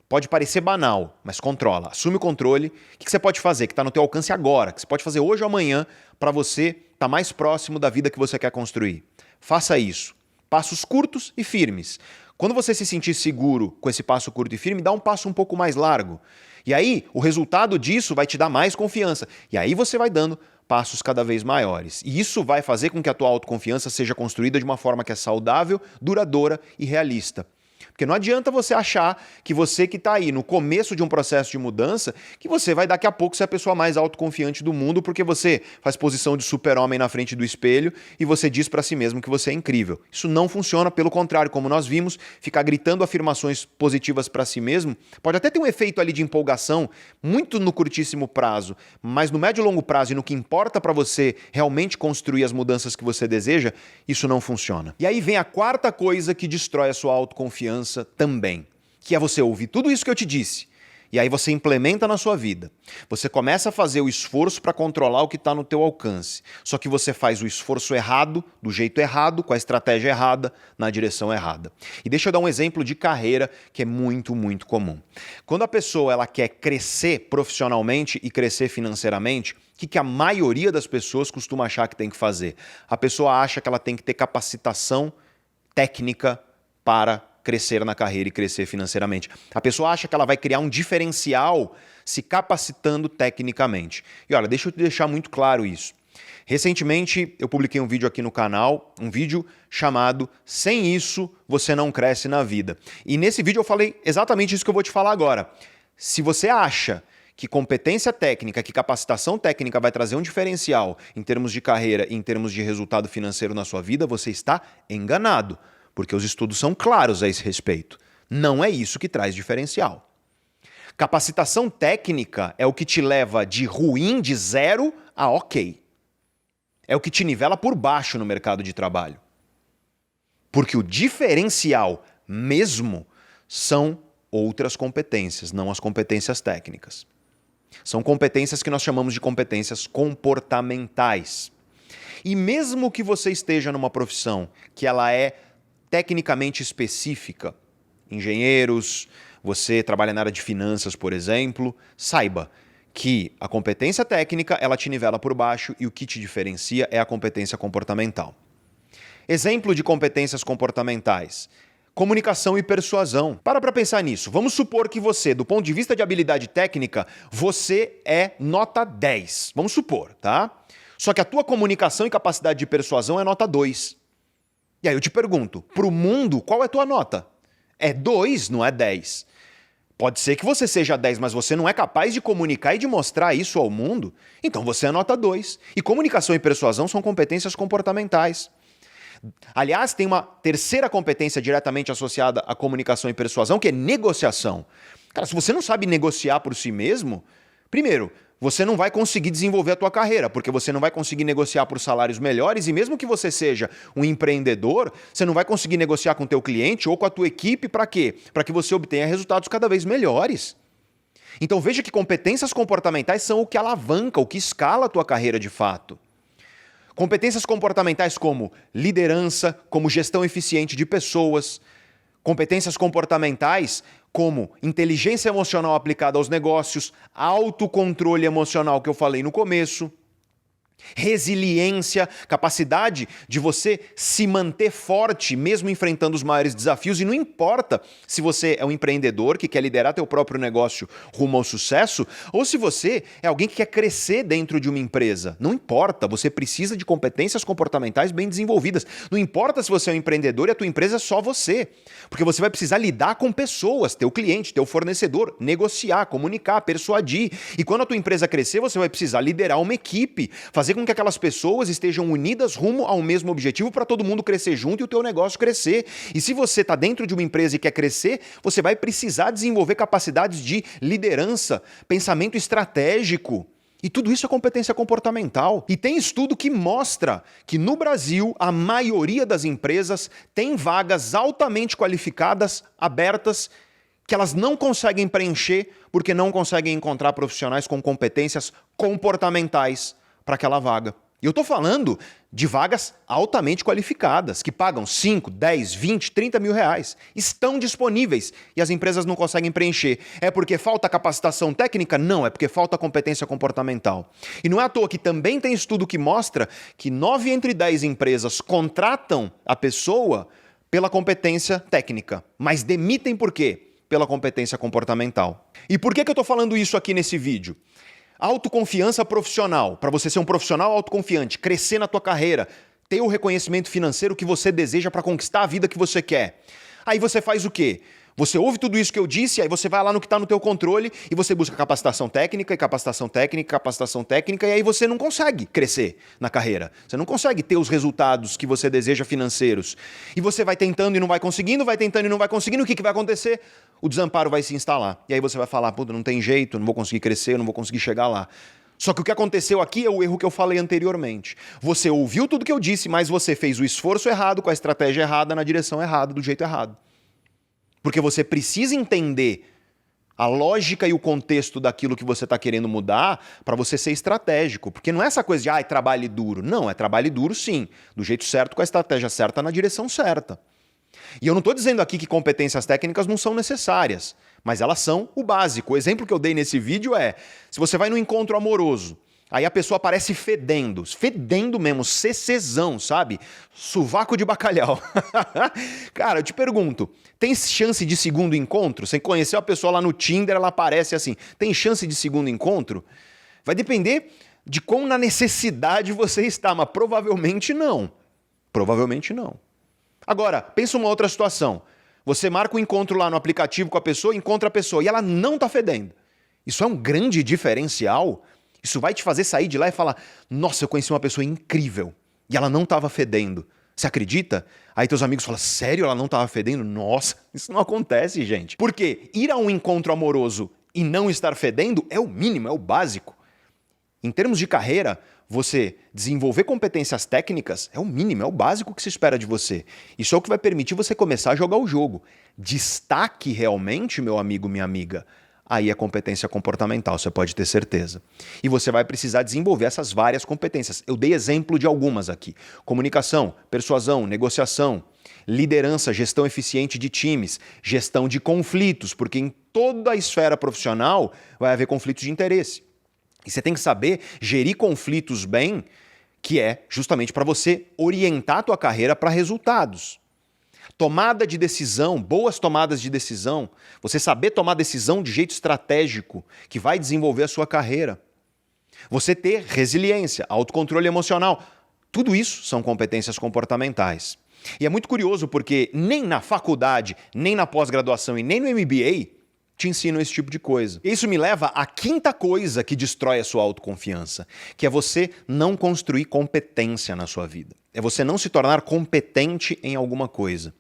Pode parecer banal, mas controla. Assume o controle. O que você pode fazer que está no teu alcance agora, que você pode fazer hoje ou amanhã para você estar mais próximo da vida que você quer construir? Faça isso. Passos curtos e firmes. Quando você se sentir seguro com esse passo curto e firme, dá um passo um pouco mais largo. E aí, o resultado disso vai te dar mais confiança. E aí você vai dando passos cada vez maiores. E isso vai fazer com que a tua autoconfiança seja construída de uma forma que é saudável, duradoura e realista. Porque não adianta você achar que você que está aí no começo de um processo de mudança, que você vai daqui a pouco ser a pessoa mais autoconfiante do mundo porque você faz posição de super-homem na frente do espelho e você diz para si mesmo que você é incrível. Isso não funciona, pelo contrário, como nós vimos, ficar gritando afirmações positivas para si mesmo pode até ter um efeito ali de empolgação, muito no curtíssimo prazo, mas no médio e longo prazo e no que importa para você realmente construir as mudanças que você deseja, isso não funciona. E aí vem a quarta coisa que destrói a sua autoconfiança também, que é você ouvir tudo isso que eu te disse, e aí você implementa na sua vida. Você começa a fazer o esforço para controlar o que está no teu alcance, só que você faz o esforço errado, do jeito errado, com a estratégia errada, na direção errada. E deixa eu dar um exemplo de carreira que é muito, muito comum. Quando a pessoa ela quer crescer profissionalmente e crescer financeiramente, o que a maioria das pessoas costuma achar que tem que fazer? A pessoa acha que ela tem que ter capacitação técnica para crescer na carreira e crescer financeiramente. A pessoa acha que ela vai criar um diferencial se capacitando tecnicamente. E olha, deixa eu te deixar muito claro isso. Recentemente eu publiquei um vídeo aqui no canal, um vídeo chamado "Sem isso você não cresce na vida". E nesse vídeo eu falei exatamente isso que eu vou te falar agora. Se você acha que competência técnica, que capacitação técnica vai trazer um diferencial em termos de carreira e em termos de resultado financeiro na sua vida, você está enganado. Porque os estudos são claros a esse respeito. Não é isso que traz diferencial. Capacitação técnica é o que te leva de ruim, de zero, a ok. É o que te nivela por baixo no mercado de trabalho. Porque o diferencial mesmo são outras competências, não as competências técnicas. São competências que nós chamamos de competências comportamentais. E mesmo que você esteja numa profissão que ela é tecnicamente específica, engenheiros, você trabalha na área de finanças, por exemplo, saiba que a competência técnica ela te nivela por baixo e o que te diferencia é a competência comportamental. Exemplo de competências comportamentais: comunicação e persuasão. Para pensar nisso. Vamos supor que você, do ponto de vista de habilidade técnica, você é nota 10. Vamos supor, tá? Só que a tua comunicação e capacidade de persuasão é nota 2. E aí eu te pergunto, para o mundo, qual é a tua nota? É 2, não é 10. Pode ser que você seja 10, mas você não é capaz de comunicar e de mostrar isso ao mundo? Então você é nota 2. E comunicação e persuasão são competências comportamentais. Aliás, tem uma terceira competência diretamente associada à comunicação e persuasão, que é negociação. Cara, se você não sabe negociar por si mesmo, primeiro, você não vai conseguir desenvolver a tua carreira, porque você não vai conseguir negociar por salários melhores e mesmo que você seja um empreendedor, você não vai conseguir negociar com o teu cliente ou com a tua equipe para quê? Para que você obtenha resultados cada vez melhores. Então veja que competências comportamentais são o que alavanca, o que escala a tua carreira de fato. Competências comportamentais como liderança, como gestão eficiente de pessoas, competências comportamentais como inteligência emocional aplicada aos negócios, autocontrole emocional que eu falei no começo, resiliência, capacidade de você se manter forte mesmo enfrentando os maiores desafios, e não importa se você é um empreendedor que quer liderar teu próprio negócio rumo ao sucesso ou se você é alguém que quer crescer dentro de uma empresa. Não importa, você precisa de competências comportamentais bem desenvolvidas. Não importa se você é um empreendedor e a tua empresa é só você, porque você vai precisar lidar com pessoas, teu cliente, teu fornecedor, negociar, comunicar, persuadir. E quando a tua empresa crescer, você vai precisar liderar uma equipe, fazer com que aquelas pessoas estejam unidas rumo ao mesmo objetivo para todo mundo crescer junto e o teu negócio crescer. E se você está dentro de uma empresa e quer crescer, você vai precisar desenvolver capacidades de liderança, pensamento estratégico. E tudo isso é competência comportamental. E tem estudo que mostra que no Brasil a maioria das empresas tem vagas altamente qualificadas, abertas, que elas não conseguem preencher porque não conseguem encontrar profissionais com competências comportamentais para aquela vaga. E eu estou falando de vagas altamente qualificadas, que pagam 5, 10, 20, 30 mil reais. Estão disponíveis e as empresas não conseguem preencher. É porque falta capacitação técnica? Não, é porque falta competência comportamental. E não é à toa que também tem estudo que mostra que 9 entre 10 empresas contratam a pessoa pela competência técnica, mas demitem por quê? Pela competência comportamental. E por que eu estou falando isso aqui nesse vídeo? Autoconfiança profissional, para você ser um profissional autoconfiante, crescer na tua carreira, ter o reconhecimento financeiro que você deseja para conquistar a vida que você quer. Aí você faz o quê? Você ouve tudo isso que eu disse, aí você vai lá no que está no teu controle e você busca capacitação técnica, e capacitação técnica, capacitação técnica, e aí você não consegue crescer na carreira. Você não consegue ter os resultados que você deseja financeiros. E você vai tentando e não vai conseguindo, vai tentando e não vai conseguindo, o que vai acontecer? O desamparo vai se instalar. E aí você vai falar, puta, não tem jeito, não vou conseguir crescer, não vou conseguir chegar lá. Só que o que aconteceu aqui é o erro que eu falei anteriormente. Você ouviu tudo que eu disse, mas você fez o esforço errado, com a estratégia errada, na direção errada, do jeito errado. Porque você precisa entender a lógica e o contexto daquilo que você está querendo mudar para você ser estratégico. Porque não é essa coisa de, trabalhe duro. Não, é trabalhe duro sim, do jeito certo, com a estratégia certa, na direção certa. E eu não estou dizendo aqui que competências técnicas não são necessárias, mas elas são o básico. O exemplo que eu dei nesse vídeo é, se você vai num encontro amoroso, aí a pessoa aparece fedendo mesmo, CCzão, sabe? Sovaco de bacalhau. Cara, eu te pergunto, tem chance de segundo encontro? Você conheceu a pessoa lá no Tinder, ela aparece assim, tem chance de segundo encontro? Vai depender de quão na necessidade você está, mas provavelmente não. Provavelmente não. Agora, pensa uma outra situação. Você marca um encontro lá no aplicativo com a pessoa, encontra a pessoa e ela não tá fedendo. Isso é um grande diferencial? Isso vai te fazer sair de lá e falar, nossa, eu conheci uma pessoa incrível e ela não estava fedendo. Você acredita? Aí teus amigos falam, sério, ela não estava fedendo? Nossa, isso não acontece, gente. Porque ir a um encontro amoroso e não estar fedendo é o mínimo, é o básico. Em termos de carreira, você desenvolver competências técnicas é o mínimo, é o básico que se espera de você. Isso é o que vai permitir você começar a jogar o jogo. Destaque realmente, meu amigo, minha amiga, aí é competência comportamental, você pode ter certeza. E você vai precisar desenvolver essas várias competências. Eu dei exemplo de algumas aqui. Comunicação, persuasão, negociação, liderança, gestão eficiente de times, gestão de conflitos, porque em toda a esfera profissional vai haver conflitos de interesse. E você tem que saber gerir conflitos bem, que é justamente para você orientar a tua carreira para resultados. Tomada de decisão, boas tomadas de decisão, você saber tomar decisão de jeito estratégico, que vai desenvolver a sua carreira. Você ter resiliência, autocontrole emocional, tudo isso são competências comportamentais. E é muito curioso porque nem na faculdade, nem na pós-graduação e nem no MBA te ensinam esse tipo de coisa. Isso me leva à quinta coisa que destrói a sua autoconfiança, que é você não construir competência na sua vida. É você não se tornar competente em alguma coisa.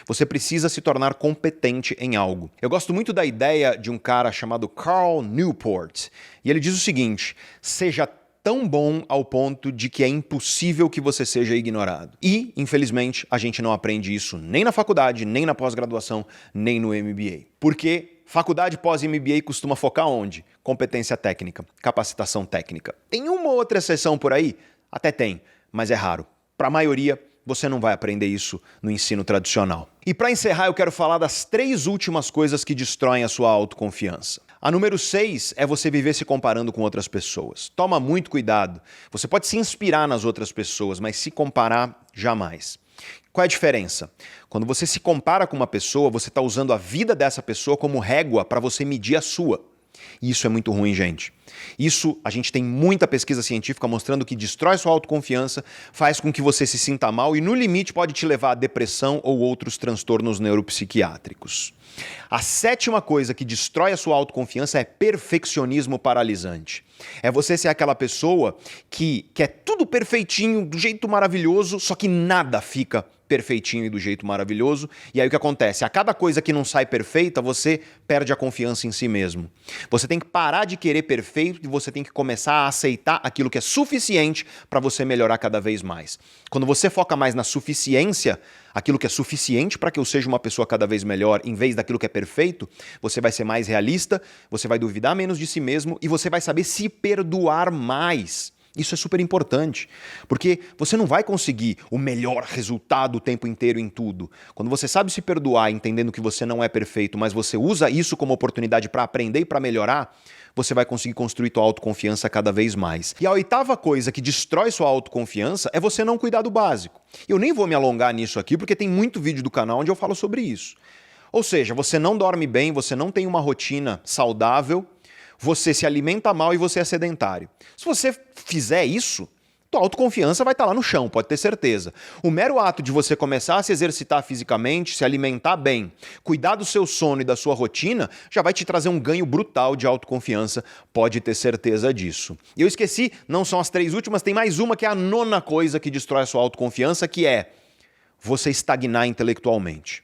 Você precisa se tornar competente em algo. Eu gosto muito da ideia de um cara chamado Carl Newport. E ele diz o seguinte, seja tão bom ao ponto de que é impossível que você seja ignorado. E, infelizmente, a gente não aprende isso nem na faculdade, nem na pós-graduação, nem no MBA. Porque faculdade pós-MBA costuma focar onde? Competência técnica, capacitação técnica. Tem uma outra exceção por aí? Até tem, mas é raro. Para a maioria, você não vai aprender isso no ensino tradicional. E para encerrar, eu quero falar das 3 últimas coisas que destroem a sua autoconfiança. A número 6 é você viver se comparando com outras pessoas. Toma muito cuidado. Você pode se inspirar nas outras pessoas, mas se comparar, jamais. Qual é a diferença? Quando você se compara com uma pessoa, você está usando a vida dessa pessoa como régua para você medir a sua. E isso é muito ruim, gente. Isso, a gente tem muita pesquisa científica mostrando que destrói sua autoconfiança, faz com que você se sinta mal e, no limite, pode te levar à depressão ou outros transtornos neuropsiquiátricos. A 7ª coisa que destrói a sua autoconfiança é perfeccionismo paralisante. É você ser aquela pessoa que quer tudo perfeitinho, do jeito maravilhoso, só que nada fica perfeitinho e do jeito maravilhoso. E aí o que acontece? A cada coisa que não sai perfeita, você perde a confiança em si mesmo. Você tem que parar de querer perfeito e você tem que começar a aceitar aquilo que é suficiente para você melhorar cada vez mais. Quando você foca mais na suficiência, aquilo que é suficiente para que eu seja uma pessoa cada vez melhor, em vez daquilo que é perfeito, você vai ser mais realista, você vai duvidar menos de si mesmo e você vai saber se perdoar mais. Isso é super importante, porque você não vai conseguir o melhor resultado o tempo inteiro em tudo. Quando você sabe se perdoar, entendendo que você não é perfeito, mas você usa isso como oportunidade para aprender e para melhorar, você vai conseguir construir sua autoconfiança cada vez mais. E a 8ª coisa que destrói sua autoconfiança é você não cuidar do básico. Eu nem vou me alongar nisso aqui, porque tem muito vídeo do canal onde eu falo sobre isso. Ou seja, você não dorme bem, você não tem uma rotina saudável, você se alimenta mal e você é sedentário. Se você fizer isso, tua autoconfiança vai estar lá no chão, pode ter certeza. O mero ato de você começar a se exercitar fisicamente, se alimentar bem, cuidar do seu sono e da sua rotina, já vai te trazer um ganho brutal de autoconfiança, pode ter certeza disso. E eu esqueci, não são as 3 últimas, tem mais uma que é a 9ª coisa que destrói a sua autoconfiança, que é você estagnar intelectualmente.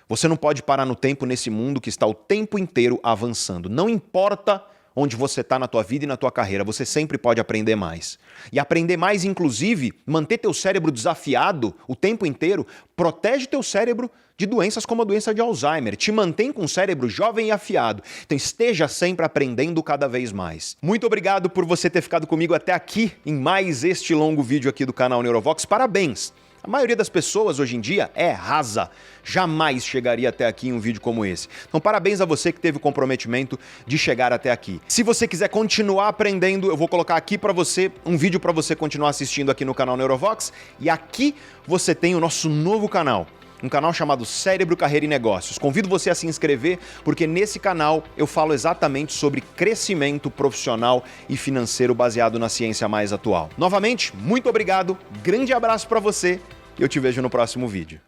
Você não pode parar no tempo nesse mundo que está o tempo inteiro avançando. Não importa onde você está na tua vida e na tua carreira, você sempre pode aprender mais. E aprender mais, inclusive, manter teu cérebro desafiado o tempo inteiro, protege teu cérebro de doenças como a doença de Alzheimer, te mantém com o cérebro jovem e afiado. Então esteja sempre aprendendo cada vez mais. Muito obrigado por você ter ficado comigo até aqui em mais este longo vídeo aqui do canal Neurovox. Parabéns! A maioria das pessoas hoje em dia é rasa, jamais chegaria até aqui em um vídeo como esse. Então parabéns a você que teve o comprometimento de chegar até aqui. Se você quiser continuar aprendendo, eu vou colocar aqui para você um vídeo para você continuar assistindo aqui no canal Neurovox. E aqui você tem o nosso novo canal. Um canal chamado Cérebro, Carreira e Negócios. Convido você a se inscrever, porque nesse canal eu falo exatamente sobre crescimento profissional e financeiro baseado na ciência mais atual. Novamente, muito obrigado, grande abraço para você e eu te vejo no próximo vídeo.